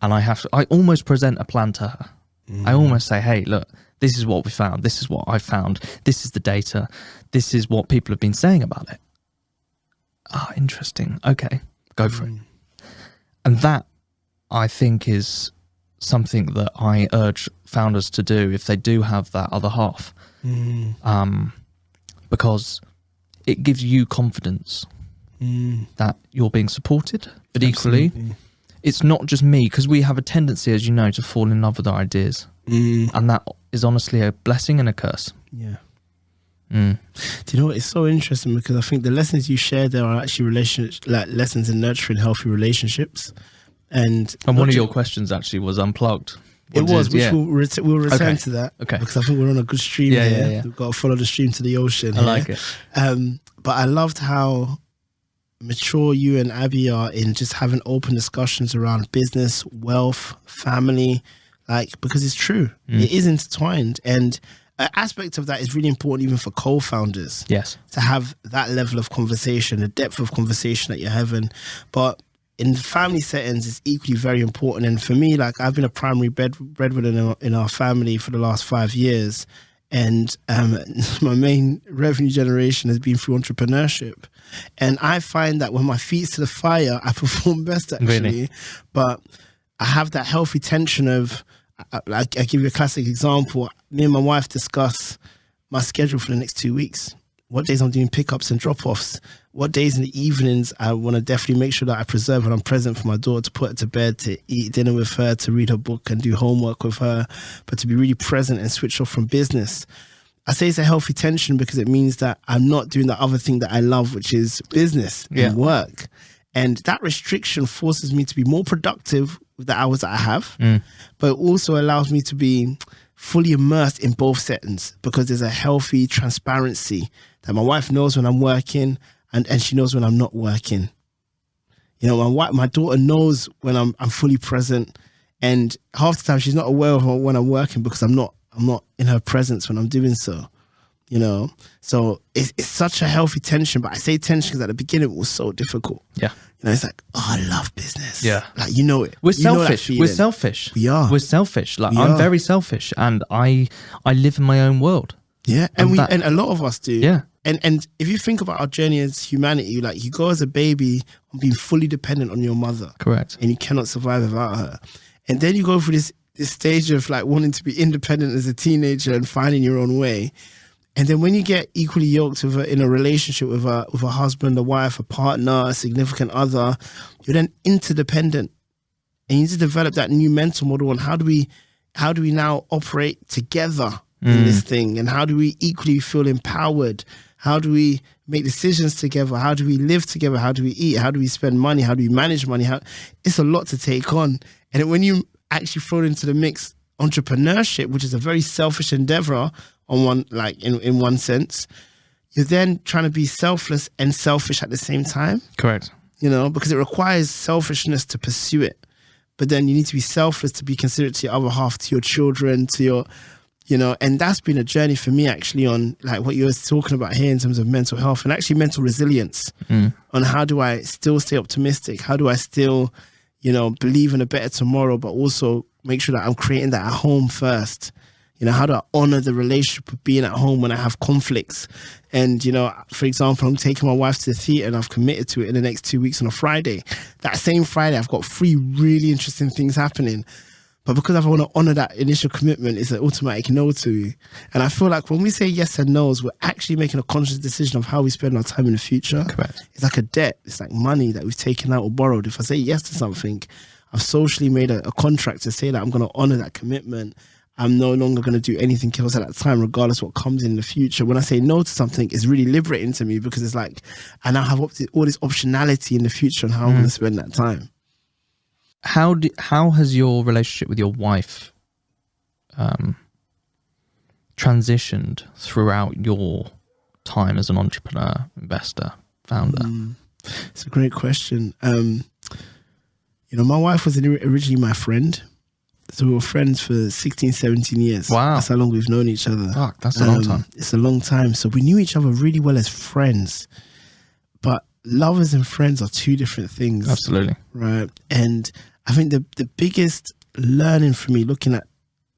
and I almost present a plan to her. I almost say, "Hey, look, this is what we found. This is what I found. This is the data. This is what people have been saying about it." "Ah, interesting. Okay, go for it." And that, I think, is something that I urge founders to do if they do have that other half. Because it gives you confidence that you're being supported, but equally, it's not just me, because we have a tendency, as you know, to fall in love with our ideas. And that is honestly a blessing and a curse. Yeah. Do you know what? It's so interesting because I think the lessons you share there are actually lessons in nurturing healthy relationships. And one of your questions actually was unplugged. We'll return to that. Okay. Because I think we're on a good stream here. Yeah. We've got to follow the stream to the ocean. I like it. But I loved how mature you and Abby are in just having open discussions around business, wealth, family, because it's true. It is intertwined. And an aspect of that is really important even for co-founders. Yes. To have that level of conversation, the depth of conversation that you're having. But in family settings, it's equally very important. And for me, I've been a primary breadwinner in our family for the last 5 years. And my main revenue generation has been through entrepreneurship. And I find that when my feet's to the fire, I perform best, actually. Really? But I have that healthy tension of, I give you a classic example. Me and my wife discuss my schedule for the next 2 weeks. What days I'm doing pickups and drop-offs. What days in the evenings I want to definitely make sure that I preserve and I'm present for my daughter, to put her to bed, to eat dinner with her, to read her book and do homework with her, but to be really present and switch off from business. I say it's a healthy tension because it means that I'm not doing the other thing that I love, which is business and work. And that restriction forces me to be more productive with the hours that I have, but it also allows me to be fully immersed in both settings because there's a healthy transparency that my wife knows when I'm working and she knows when I'm not working. You know, my daughter knows when I'm fully present, and half the time she's not aware of when I'm working because I'm not in her presence when I'm doing so. You know, so it's such a healthy tension. But I say tension because at the beginning it was so difficult. Yeah. You know, it's like, oh, I love business. Yeah. Like, you know it. We're You know that selfish. feeling. We're selfish. We are. We're selfish. Like, We I'm are. very selfish, and I live in my own world. Yeah. And a lot of us do. Yeah. And if you think about our journey as humanity, like you go as a baby on being fully dependent on your mother. Correct. And you cannot survive without her. And then you go through this stage of like wanting to be independent as a teenager and finding your own way. And then when you get equally yoked in a relationship with a husband, a wife, a partner, a significant other, you're then interdependent. And you need to develop that new mental model on how do we now operate together in this thing, and how do we equally feel empowered? How do we make decisions together? How do we live together? How do we eat? How do we spend money? How do we manage money? It's a lot to take on. And when you actually throw into the mix entrepreneurship, which is a very selfish endeavor on one, like in one sense, you're then trying to be selfless and selfish at the same time. Correct. You know, because it requires selfishness to pursue it. But then you need to be selfless to be considerate to your other half, to your children, to your, you know, and that's been a journey for me actually on like what you were talking about here in terms of mental health and actually mental resilience on how do I still stay optimistic? How do I still, you know, believe in a better tomorrow, but also make sure that I'm creating that at home first? You know, how do I honor the relationship of being at home when I have conflicts? And, you know, for example, I'm taking my wife to the theatre and I've committed to it in the next 2 weeks on a Friday. That same Friday, I've got 3 really interesting things happening. But because I want to honor that initial commitment, it's an automatic no to me. And I feel like when we say yes and no's, we're actually making a conscious decision of how we spend our time in the future. Correct. It's like a debt. It's like money that we've taken out or borrowed. If I say yes to something, I've socially made a contract to say that I'm going to honor that commitment. I'm no longer going to do anything else at that time, regardless what comes in the future. When I say no to something, it's really liberating to me because it's like I now have all this optionality in the future on how I'm going to spend that time. How has your relationship with your wife transitioned throughout your time as an entrepreneur, investor, founder? It's a great question. You know, my wife was originally my friend. So we were friends for 16, 17 years. Wow. That's how long we've known each other. Fuck, that's a long time. It's a long time. So we knew each other really well as friends. But lovers and friends are 2 different things. Absolutely. Right. And I think the biggest learning for me looking at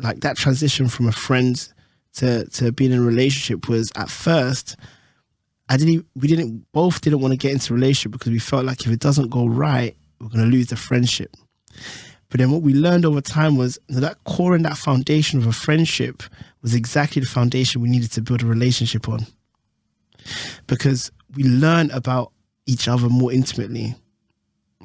like that transition from a friend to being in a relationship was at first, we both didn't want to get into a relationship because we felt like if it doesn't go right, we're going to lose the friendship. But then what we learned over time was that core and that foundation of a friendship was exactly the foundation we needed to build a relationship on. Because we learned about each other more intimately.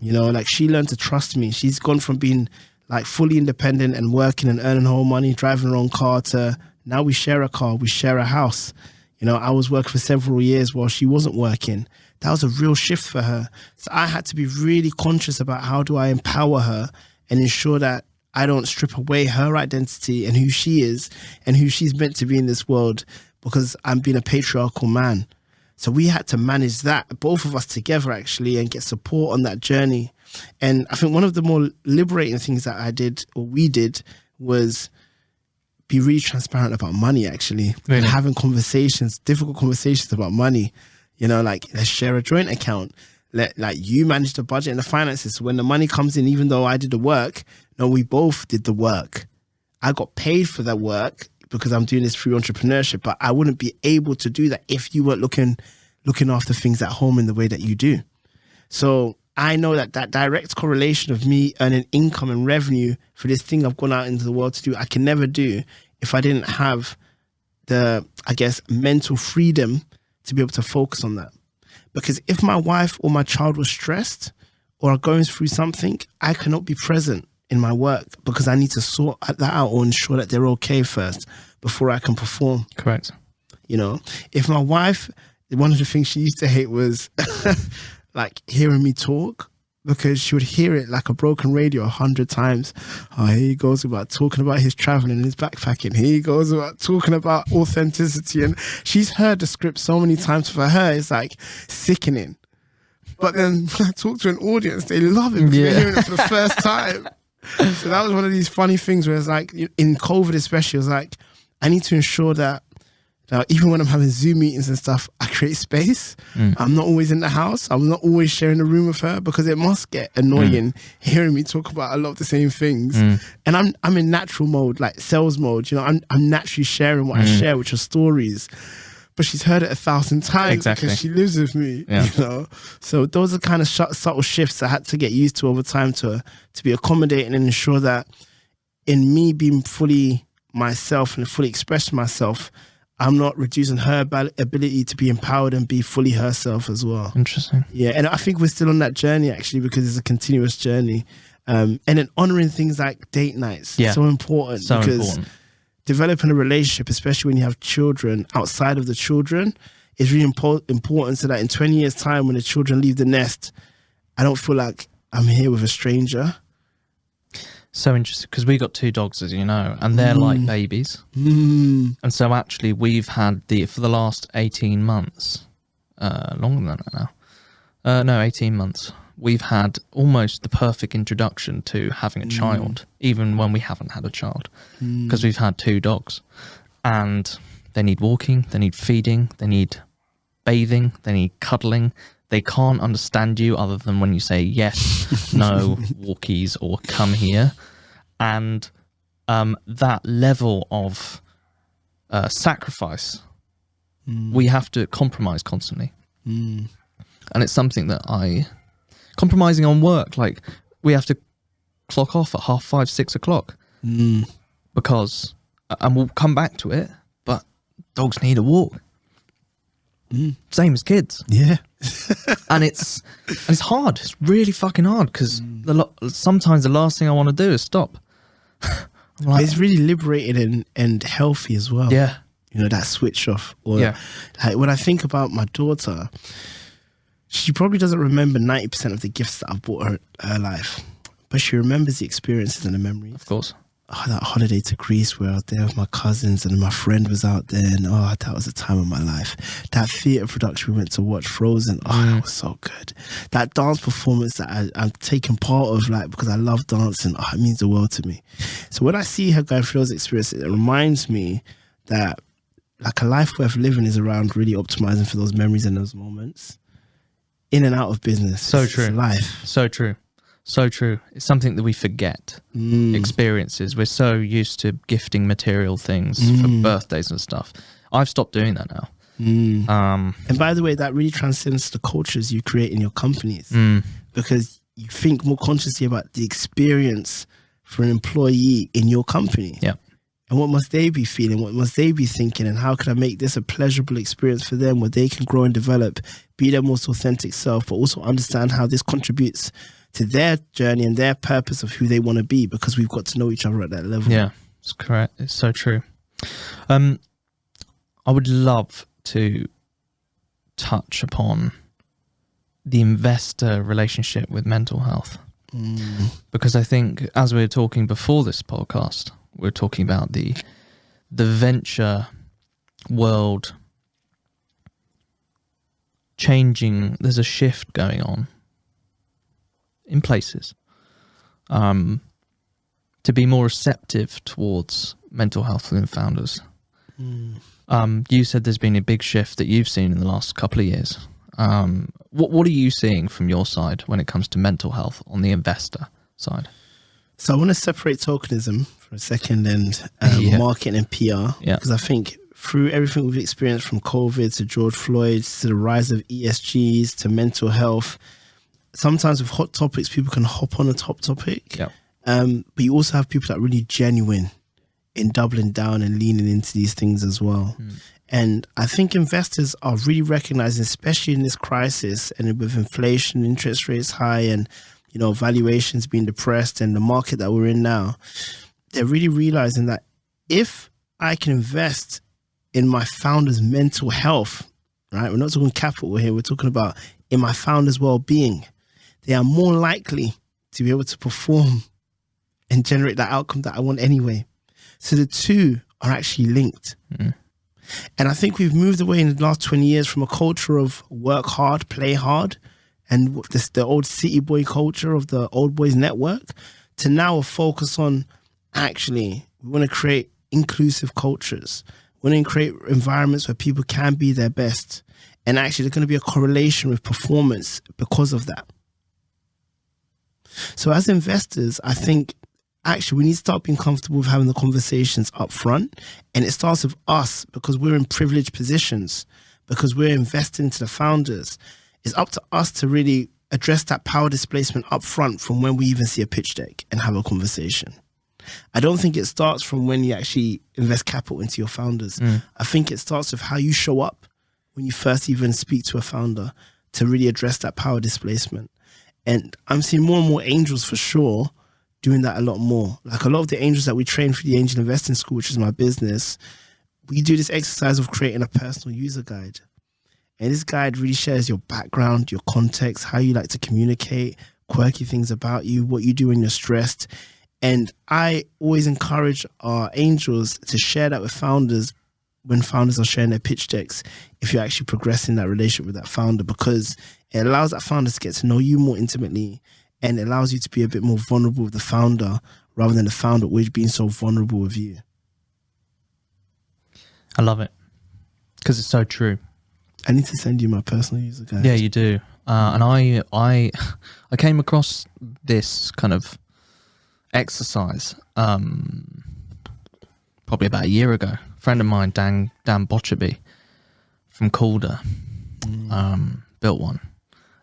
You know, like she learned to trust me. She's gone from being like fully independent and working and earning her own money, driving her own car, to now we share a car, we share a house. You know, I was working for several years while she wasn't working. That was a real shift for her. So I had to be really conscious about how do I empower her and ensure that I don't strip away her identity and who she is and who she's meant to be in this world because I'm being a patriarchal man. So we had to manage that, both of us together actually, and get support on that journey. And I think one of the more liberating things that I did, or we did, was be really transparent about money actually. Really? And having conversations, difficult conversations about money. You know, like let's share a joint account. Like you manage the budget and the finances. So when the money comes in, even though I did the work, no, we both did the work. I got paid for that work because I'm doing this through entrepreneurship, but I wouldn't be able to do that if you weren't looking after things at home in the way that you do. So I know that direct correlation of me earning income and revenue for this thing I've gone out into the world to do, I can never do if I didn't have the, I guess, mental freedom to be able to focus on that. Because if my wife or my child was stressed or are going through something, I cannot be present in my work because I need to sort that out or ensure that they're okay first before I can perform. Correct. You know, if my wife, one of the things she used to hate was like hearing me talk, because she would hear it like a broken radio 100 times. Oh, here he goes about talking about his traveling and his backpacking. Here he goes about talking about authenticity. And she's heard the script so many times. For her, it's like sickening. But then when I talk to an audience, they love it because they're hearing it for the first time. So that was one of these funny things where it's like, in COVID especially, it was like, I need to ensure that even when I'm having Zoom meetings and stuff, I create space. I'm not always in the house. I'm not always sharing the room with her, because it must get annoying hearing me talk about a lot of the same things. And I'm in natural mode, like sales mode. You know, I'm naturally sharing what I share, which are stories. But she's heard it 1,000 times because she lives with me. You know, so those are kind of subtle shifts I had to get used to over time to be accommodating and ensure that in me being fully myself and fully expressing myself, I'm not reducing her ability to be empowered and be fully herself as well. Interesting. Yeah, and I think we're still on that journey, actually, because it's a continuous journey. And then honouring things like date nights. So important. So because important. Developing a relationship, especially when you have children, outside of the children, is really important, so that in 20 years' time, when the children leave the nest, I don't feel like I'm here with a stranger. So interesting, because we got 2 dogs, as you know, and they're like babies. And so actually we've had for the last 18 months, longer than that now. No, 18 months. We've had almost the perfect introduction to having a child, even when we haven't had a child, because we've had 2 dogs. And they need walking, they need feeding, they need bathing, they need cuddling. They can't understand you other than when you say yes, no, walkies, or come here. And that level of sacrifice, we have to compromise constantly. And it's something that compromising on work, like we have to clock off at 5:30, 6 o'clock because, and we'll come back to it, but dogs need a walk. Same as kids. Yeah. And it's hard. It's really fucking hard, because sometimes the last thing I want to do is stop. Like, it's really liberating and healthy as well. Yeah. You know, that switch off. Or like, when I think about my daughter, she probably doesn't remember 90% of the gifts that I've bought her life, but she remembers the experiences and the memories. Of course. Oh, that holiday to Greece where I was there with my cousins and my friend was out there, and that was the time of my life. That theatre production we went to watch, Frozen, that was so good. That dance performance that I'm taking part of, like, because I love dancing, it means the world to me. So when I see her going through those experiences, it reminds me that, like, a life worth living is around really optimizing for those memories and those moments. In and out of business. So true. It's life. So true. So true. It's something that we forget. Experiences. We're so used to gifting material things for birthdays and stuff. I've stopped doing that now. And by the way, that really transcends the cultures you create in your companies, because you think more consciously about the experience for an employee in your company. Yeah. And what must they be feeling? What must they be thinking? And how can I make this a pleasurable experience for them where they can grow and develop, be their most authentic self, but also understand how this contributes to their journey and their purpose of who they want to be, because we've got to know each other at that level. Yeah, it's correct. It's so true. I would love to touch upon the investor relationship with mental health, because I think, as we were talking before this podcast, we're talking about the venture world changing. There's a shift going on in places to be more receptive towards mental health within founders. You said there's been a big shift that you've seen in the last couple of years. What are you seeing from your side when it comes to mental health on the investor side? So I want to separate tokenism for a second and marketing and PR, because I think through everything we've experienced, from COVID to George Floyd to the rise of ESGs to mental health, sometimes with hot topics, people can hop on a top topic. But you also have people that are really genuine in doubling down and leaning into these things as well. And I think investors are really recognizing, especially in this crisis and with inflation, interest rates high, and valuations being depressed, and the market that we're in now, they're really realizing that if I can invest in my founder's mental health, right? We're not talking capital here. We're talking about in my founder's well-being, they are more likely to be able to perform and generate that outcome that I want anyway. So the two are actually linked. And I think we've moved away in the last 20 years from a culture of work hard, play hard, and the old city boy culture of the old boys network, to now a focus on actually, we want to create inclusive cultures. We want to create environments where people can be their best. And actually, there's going to be a correlation with performance because of that. So as investors, I think actually we need to start being comfortable with having the conversations up front. And it starts with us, because we're in privileged positions, because we're investing into the founders. It's up to us to really address that power displacement up front from when we even see a pitch deck and have a conversation. I don't think it starts from when you actually invest capital into your founders. I think it starts with how you show up when you first even speak to a founder to really address that power displacement. And I'm seeing more and more angels for sure doing that a lot more. Like a lot of the angels that we train for the Angel Investing School, which is my business, we do this exercise of creating a personal user guide. And this guide really shares your background, your context, how you like to communicate, quirky things about you, what you do when you're stressed. And I always encourage our angels to share that with founders when founders are sharing their pitch decks, if you're actually progressing that relationship with that founder, because it allows that founder to get to know you more intimately, and it allows you to be a bit more vulnerable with the founder rather than the founder always being so vulnerable with you. I love it, because it's so true. I need to send you my personal user guide. Yeah, you do. And I came across this kind of exercise probably about a year ago. A friend of mine, Dan Botcherby from Calder, built one.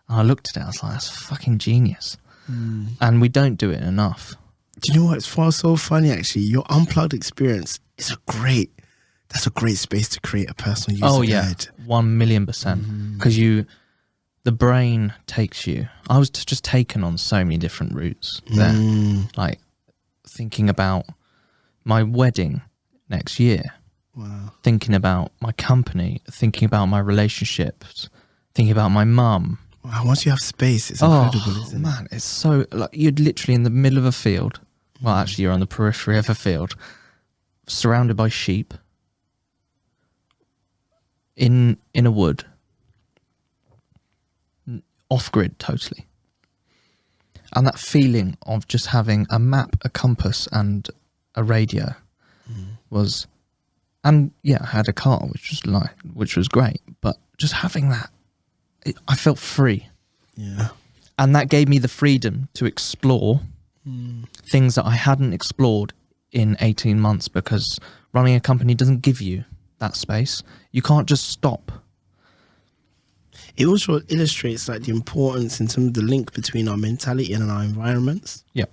And I looked at it, I was like, that's fucking genius. And we don't do it enough. Do you know what? It's so funny, actually. Your unplugged experience is that's a great space to create a personal user guide. 1,000,000%. Because the brain takes you. I was just taken on so many different routes there. Like thinking about my wedding next year. Wow. Thinking about my company, thinking about my relationships, thinking about my mum. Wow, once you have space, it's incredible, isn't it? Man, it's so, like, you're literally in the middle of a field. Well, actually, you're on the periphery of a field, surrounded by sheep, in a wood, off-grid totally. And that feeling of just having a map, a compass, and a radio was, and yeah, I had a car, which was great, but just having that, I felt free. Yeah. And that gave me the freedom to explore things that I hadn't explored in 18 months, because running a company doesn't give you that space. You can't just stop. It also illustrates like the importance in terms of the link between our mentality and our environments. Yeah.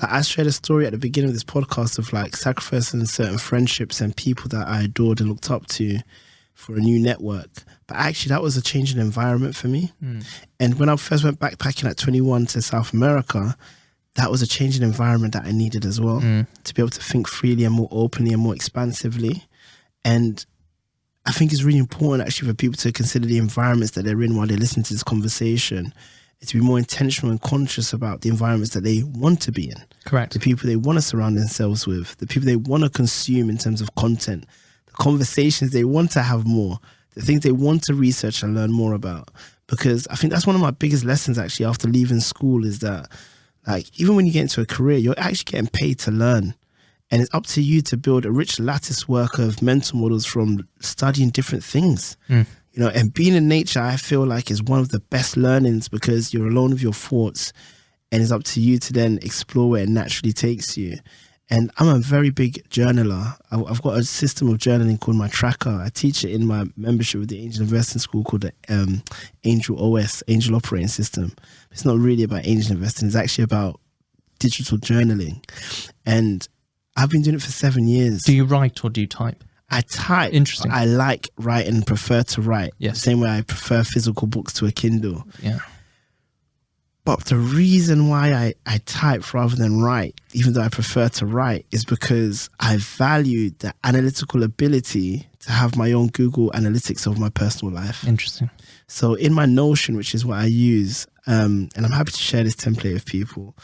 Like I shared a story at the beginning of this podcast of like sacrificing certain friendships and people that I adored and looked up to for a new network. But actually that was a change in environment for me. And when I first went backpacking at 21 to South America, that was a change in environment that I needed as well, to be able to think freely and more openly and more expansively. And I think it's really important actually for people to consider the environments that they're in while they listen to this conversation, and to be more intentional and conscious about the environments that they want to be in. Correct. The people they want to surround themselves with, the people they want to consume in terms of content, the conversations they want to have more, the things they want to research and learn more about. Because I think that's one of my biggest lessons actually after leaving school, is that like even when you get into a career, you're actually getting paid to learn. And it's up to you to build a rich lattice work of mental models from studying different things. You know, and being in nature, I feel like is one of the best learnings, because you're alone with your thoughts, and it's up to you to then explore where it naturally takes you. And I'm a very big journaler. I've got a system of journaling called my tracker. I teach it in my membership with the Angel Investing School called the Angel OS, Angel Operating System. It's not really about angel investing. It's actually about digital journaling. And I've been doing it for 7 years. Do you write or do you type? I type. Interesting. I like writing and prefer to write. Yes. The same way I prefer physical books to a Kindle. Yeah. But the reason why I type rather than write, even though I prefer to write, is because I value the analytical ability to have my own Google Analytics of my personal life. Interesting. So in my Notion, which is what I use, and I'm happy to share this template with people,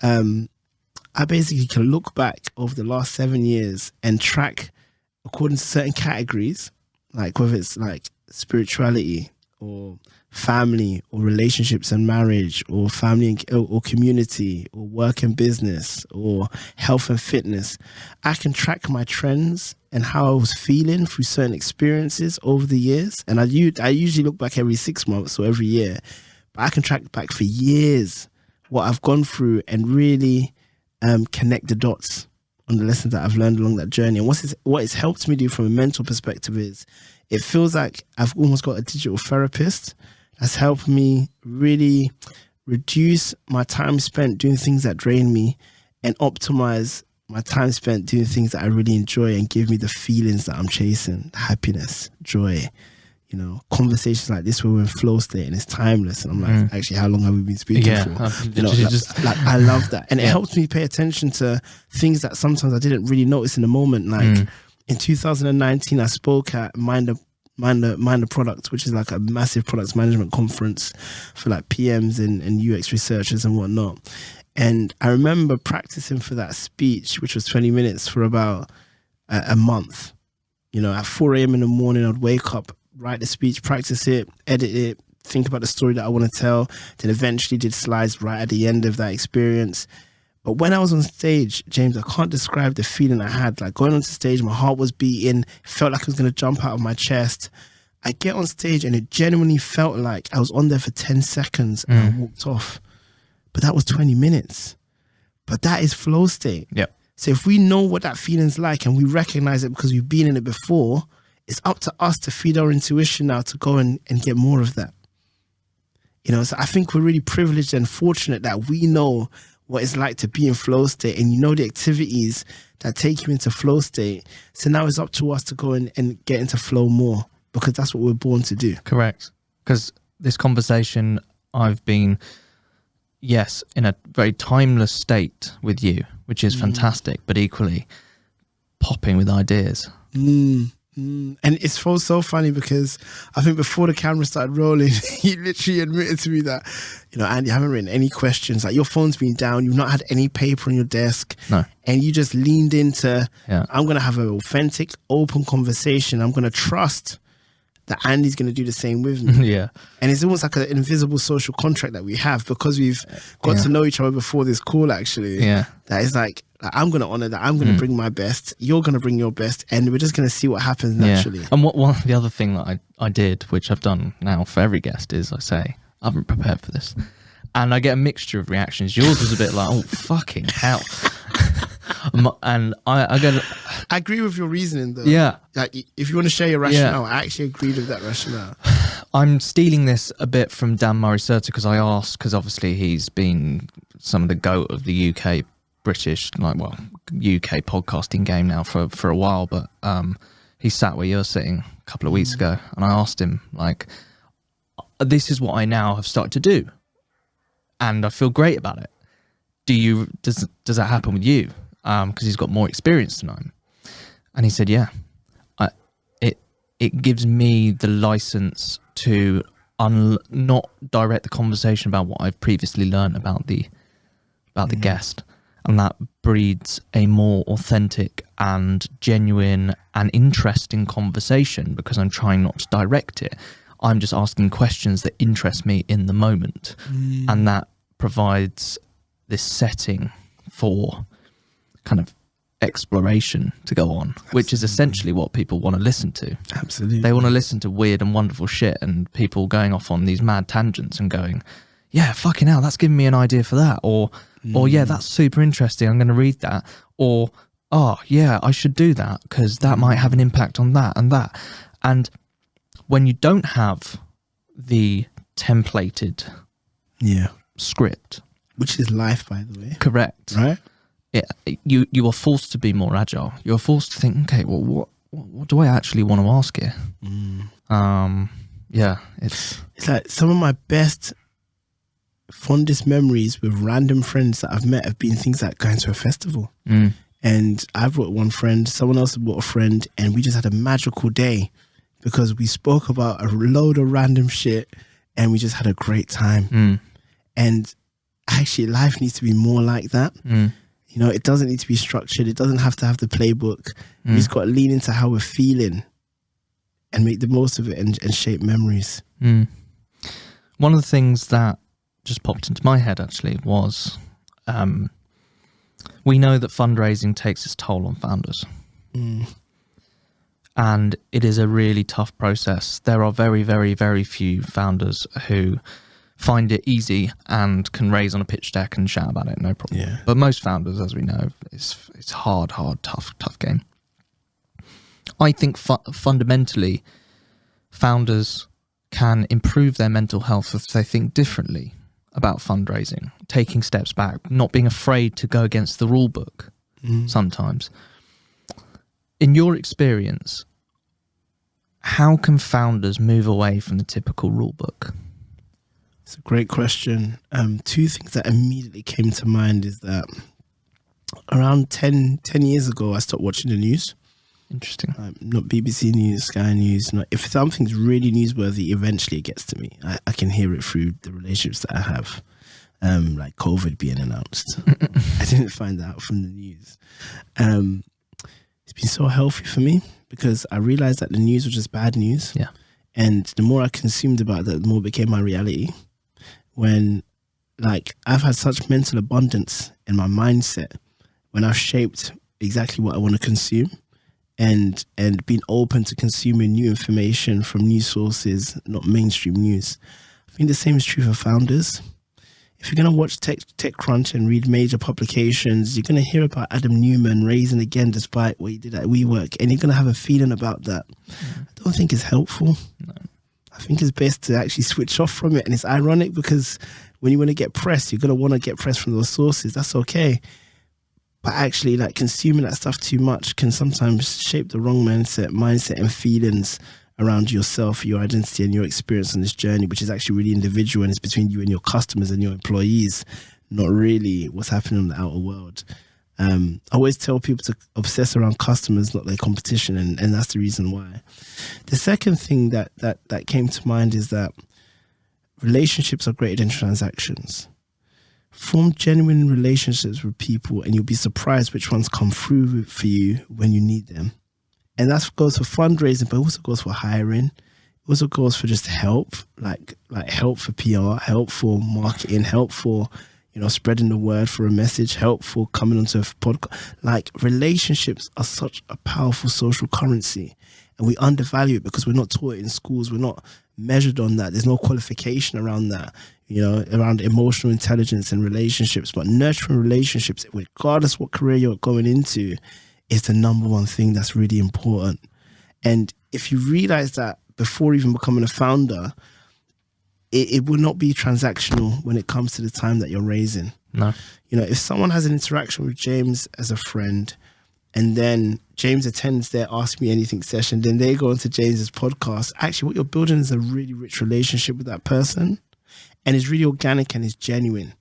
I basically can look back over the last 7 years and track according to certain categories, like whether it's like spirituality or family or relationships and marriage or family or community or work and business or health and fitness. I can track my trends and how I was feeling through certain experiences over the years. And I usually look back every 6 months or every year, but I can track back for years what I've gone through and really connect the dots on the lessons that I've learned along that journey. And what it's helped me do from a mental perspective is it feels like I've almost got a digital therapist that's helped me really reduce my time spent doing things that drain me and optimize my time spent doing things that I really enjoy and give me the feelings that I'm chasing, happiness, joy, you know, conversations like this where we're in flow state and it's timeless. And I'm like, actually, how long have we been speaking for? You know, like, I love that. And it helps me pay attention to things that sometimes I didn't really notice in the moment. Like in 2019, I spoke at Mind the Product, which is like a massive products management conference for like PMs and UX researchers and whatnot. And I remember practicing for that speech, which was 20 minutes for about a month. You know, at 4 a.m. in the morning, I'd wake up, write the speech, practice it, edit it, think about the story that I want to tell, then eventually did slides right at the end of that experience. But when I was on stage, James, I can't describe the feeling I had. Like going onto stage, my heart was beating, felt like it was going to jump out of my chest. I get on stage and it genuinely felt like I was on there for 10 seconds and I walked off. But that was 20 minutes. But that is flow state. Yep. So if we know what that feeling's like and we recognize it because we've been in it before, it's up to us to feed our intuition now to go and get more of that. You know, so I think we're really privileged and fortunate that we know what it's like to be in flow state and you know the activities that take you into flow state. So now it's up to us to go and get into flow more because that's what we're born to do. Correct. Because this conversation, I've been, yes, in a very timeless state with you, which is fantastic, but equally popping with ideas. And it's so funny because I think before the camera started rolling, he literally admitted to me that, you know, Andy, you haven't written any questions. Like your phone's been down. You've not had any paper on your desk. No. And you just leaned into, I'm going to have an authentic, open conversation. I'm going to trust that Andy's going to do the same with me. Yeah. And it's almost like an invisible social contract that we have because we've got to know each other before this call, actually. Yeah. That is like I'm going to honor that. I'm going to bring my best. You're going to bring your best. And we're just going to see what happens naturally. And the other thing that I did, which I've done now for every guest, is I say, I haven't prepared for this. And I get a mixture of reactions. Yours was a bit like, oh, fucking hell. And I agree with your reasoning though. Yeah. Like if you want to share your rationale, I actually agreed with that rationale. I'm stealing this a bit from Dan Murray-Serter because I asked, because obviously he's been some of the GOAT of the UK UK podcasting game now for a while, but he sat where you're sitting a couple of weeks ago and I asked him, like, this is what I now have started to do and I feel great about it. Does that happen with you? Because he's got more experience than I am. And he said, yeah, it gives me the license to not direct the conversation about what I've previously learned about the guest. And that breeds a more authentic and genuine and interesting conversation because I'm trying not to direct it. I'm just asking questions that interest me in the moment. And that provides this setting for kind of exploration to go on, which is essentially what people want to listen to. Absolutely. They want to listen to weird and wonderful shit and people going off on these mad tangents and going, yeah, fucking hell, that's giving me an idea for that. Or yeah, that's super interesting. I'm going to read that. Or, oh yeah, I should do that because that might have an impact on that and that. And when you don't have the templated script, which is life, by the way. Correct. Right? You are forced to be more agile. You're forced to think, okay, well, what do I actually want to ask here? It's like some of my best fondest memories with random friends that I've met have been things like going to a festival. And I brought one friend, someone else brought a friend, and we just had a magical day because we spoke about a load of random shit and we just had a great time. And actually, life needs to be more like that. You know, it doesn't need to be structured. It doesn't have to have the playbook. We just got to lean into how we're feeling and make the most of it and shape memories. One of the things that just popped into my head actually was we know that fundraising takes its toll on founders. And it is a really tough process. There are very, very, very few founders who find it easy and can raise on a pitch deck and shout about it, no problem. Yeah. But most founders, as we know, it's hard, tough game. I think fundamentally, founders can improve their mental health if they think differently about fundraising, taking steps back, not being afraid to go against the rule book sometimes. In your experience, how can founders move away from the typical rule book? It's a great question. Two things that immediately came to mind is that around 10 years ago, I stopped watching the news. Interesting. Not BBC News, Sky News. If something's really newsworthy, eventually it gets to me. I can hear it through the relationships that I have, like COVID being announced. I didn't find that out from the news. It's been so healthy for me because I realized that the news was just bad news. Yeah. And the more I consumed about that, the more it became my reality. When, like, I've had such mental abundance in my mindset when I've shaped exactly what I want to consume and been open to consuming new information from news sources, not mainstream news. I think the same is true for founders. If you're going to watch TechCrunch and read major publications, you're going to hear about Adam Newman raising again despite what he did at WeWork, and you're going to have a feeling about that. I don't think it's helpful. No. I think it's best to actually switch off from it. And it's ironic because when you want to get press, you're going to want to get press from those sources. That's okay. But actually, like, consuming that stuff too much can sometimes shape the wrong mindset and feelings around yourself, your identity and your experience on this journey, which is actually really individual and it's between you and your customers and your employees, not really what's happening in the outer world. I always tell people to obsess around customers, not their competition, and that's the reason why. The second thing that came to mind is that relationships are greater than transactions. Form genuine relationships with people and you'll be surprised which ones come through for you when you need them. And that goes for fundraising, but it also goes for hiring. It also goes for just help, like help for PR, help for marketing, help for, you know, spreading the word for a message, help for coming onto a podcast. Like, relationships are such a powerful social currency and we undervalue it because we're not taught it in schools. We're not measured on that. There's no qualification around that, you know, around emotional intelligence and relationships. But nurturing relationships, regardless what career you're going into, is the number one thing that's really important. And if you realize that before even becoming a founder, it will not be transactional when it comes to the time that you're raising. No. You know, if someone has an interaction with James as a friend and then James attends their Ask Me Anything session, then they go into James's podcast, actually what you're building is a really rich relationship with that person, and it's really organic and it's genuine.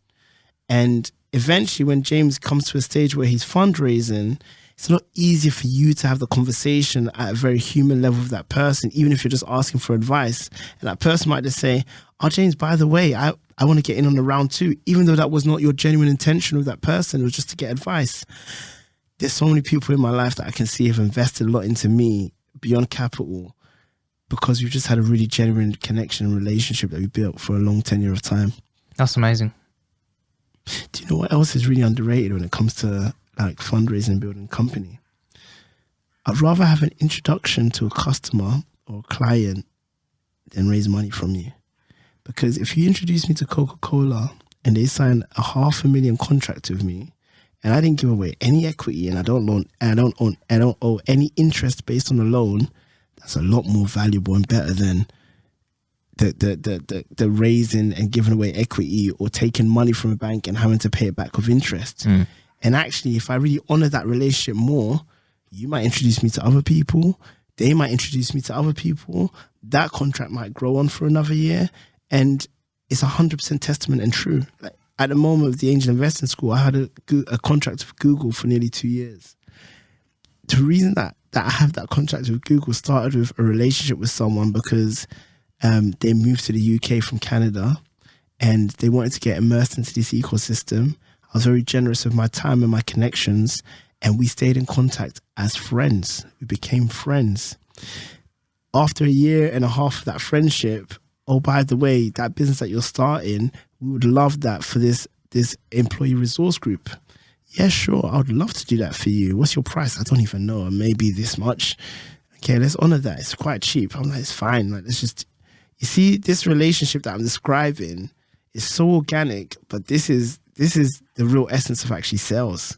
And eventually when James comes to a stage where he's fundraising, it's a lot easier for you to have the conversation at a very human level with that person, even if you're just asking for advice. And that person might just say, oh, James, by the way, I want to get in on the round too, even though that was not your genuine intention with that person. It was just to get advice. There's so many people in my life that I can see have invested a lot into me beyond capital because we've just had a really genuine connection and relationship that we built for a long tenure of time. That's amazing. Do you know what else is really underrated when it comes to like fundraising and building a company? I'd rather have an introduction to a customer or a client than raise money from you. Because if you introduce me to Coca-Cola and they sign a $500,000 contract with me and I didn't give away any equity and I don't owe any interest based on the loan, that's a lot more valuable and better than the raising and giving away equity or taking money from a bank and having to pay it back with interest. And actually, if I really honor that relationship more, you might introduce me to other people. They might introduce me to other people. That contract might grow on for another year. And it's 100% testament and true. Like, at the moment of the Angel Investing School, I had a contract with Google for nearly 2 years. The reason that I have that contract with Google started with a relationship with someone because they moved to the UK from Canada and they wanted to get immersed into this ecosystem. I was very generous with my time and my connections, and we stayed in contact as friends. We became friends. After a year and a half of that friendship, oh, by the way, that business that you're starting, we would love that for this employee resource group. Yeah, sure, I would love to do that for you. What's your price? I don't even know. Maybe this much. Okay, let's honor that. It's quite cheap. I'm like, it's fine. Like, let's just, you see, this relationship that I'm describing is so organic, but this is the real essence of actually sales.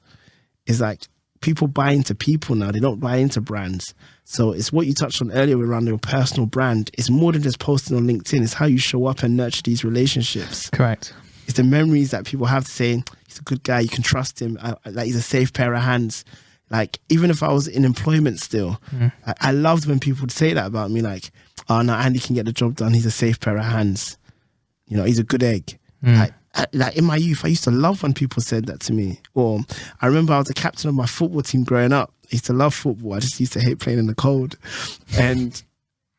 It's like people buy into people now. They don't buy into brands. So it's what you touched on earlier around your personal brand. It's more than just posting on LinkedIn. It's how you show up and nurture these relationships. Correct. It's the memories that people have to say, he's a good guy, you can trust him, like he's a safe pair of hands. Like, even if I was in employment still, I loved when people would say that about me, like, oh, no, Andy can get the job done, he's a safe pair of hands. You know, he's a good egg. Like in my youth, I used to love when people said that to me. Or I remember I was the captain of my football team growing up. I used to love football. I just used to hate playing in the cold. And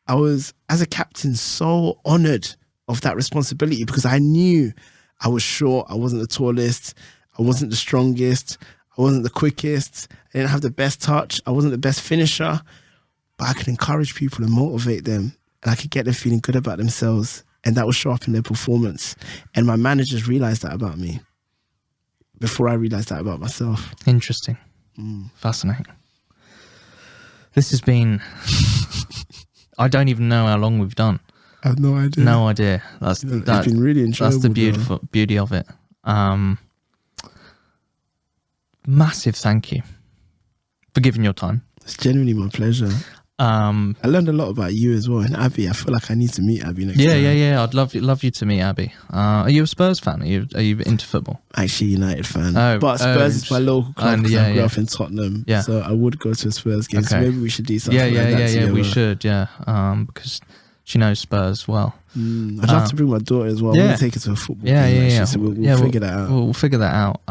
I was, as a captain, so honored of that responsibility because I knew I was short. I wasn't the tallest. I wasn't the strongest. I wasn't the quickest. I didn't have the best touch. I wasn't the best finisher. But I could encourage people and motivate them. And I could get them feeling good about themselves. And that would show up in their performance. And my managers realized that about me before I realized that about myself. Interesting. Fascinating. This has been... I don't even know how long we've done. I have no idea. No idea. It's been really enjoyable. That's the beauty of it. Massive thank you for giving your time. It's genuinely my pleasure. I learned a lot about you as well, and Abby. I feel like I need to meet Abby next time. Yeah. I'd love you to meet Abby. Are you a Spurs fan? Are you into football? Actually, United fan. But Spurs is my local club because I grew up in Tottenham. Yeah. So I would go to a Spurs game. Okay. So maybe we should do something like that together. We should. Yeah. Because she knows Spurs well. I'd love to bring my daughter as well. I want to take her to a football game. Yeah. So we'll figure that out. We'll figure that out.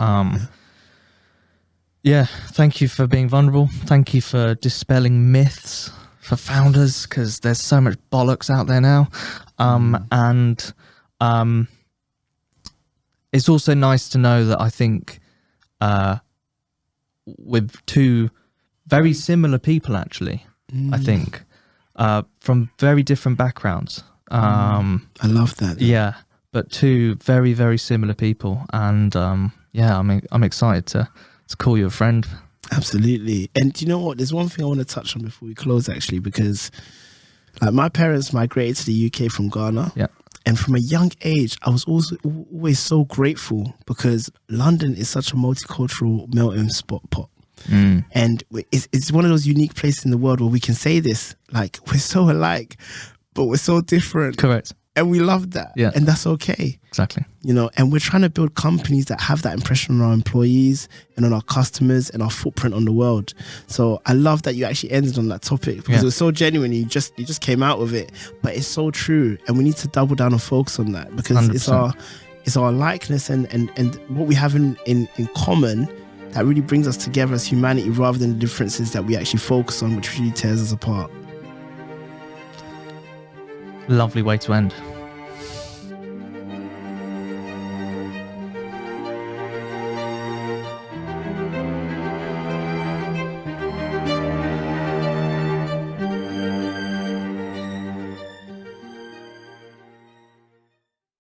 Yeah, thank you for being vulnerable. Thank you for dispelling myths for founders, because there's so much bollocks out there now. And it's also nice to know that I think with two very similar people, actually, I think, from very different backgrounds. I love that. Yeah, but two very, very similar people. And I'm excited to call you a friend. Absolutely. And you know what? There's one thing I want to touch on before we close, actually, because like my parents migrated to the UK from Ghana. Yeah. And from a young age, I was also always so grateful because London is such a multicultural melting pot. And it's one of those unique places in the world where we can say this, like, we're so alike, but we're so different. Correct. And we love that. Yeah. And that's okay. Exactly. You know, and we're trying to build companies that have that impression on our employees and on our customers and our footprint on the world. So I love that you actually ended on that topic because it was so genuine. You just came out with it, but it's so true. And we need to double down and focus on that because 100%. it's our likeness and what we have in common that really brings us together as humanity rather than the differences that we actually focus on, which really tears us apart. Lovely way to end.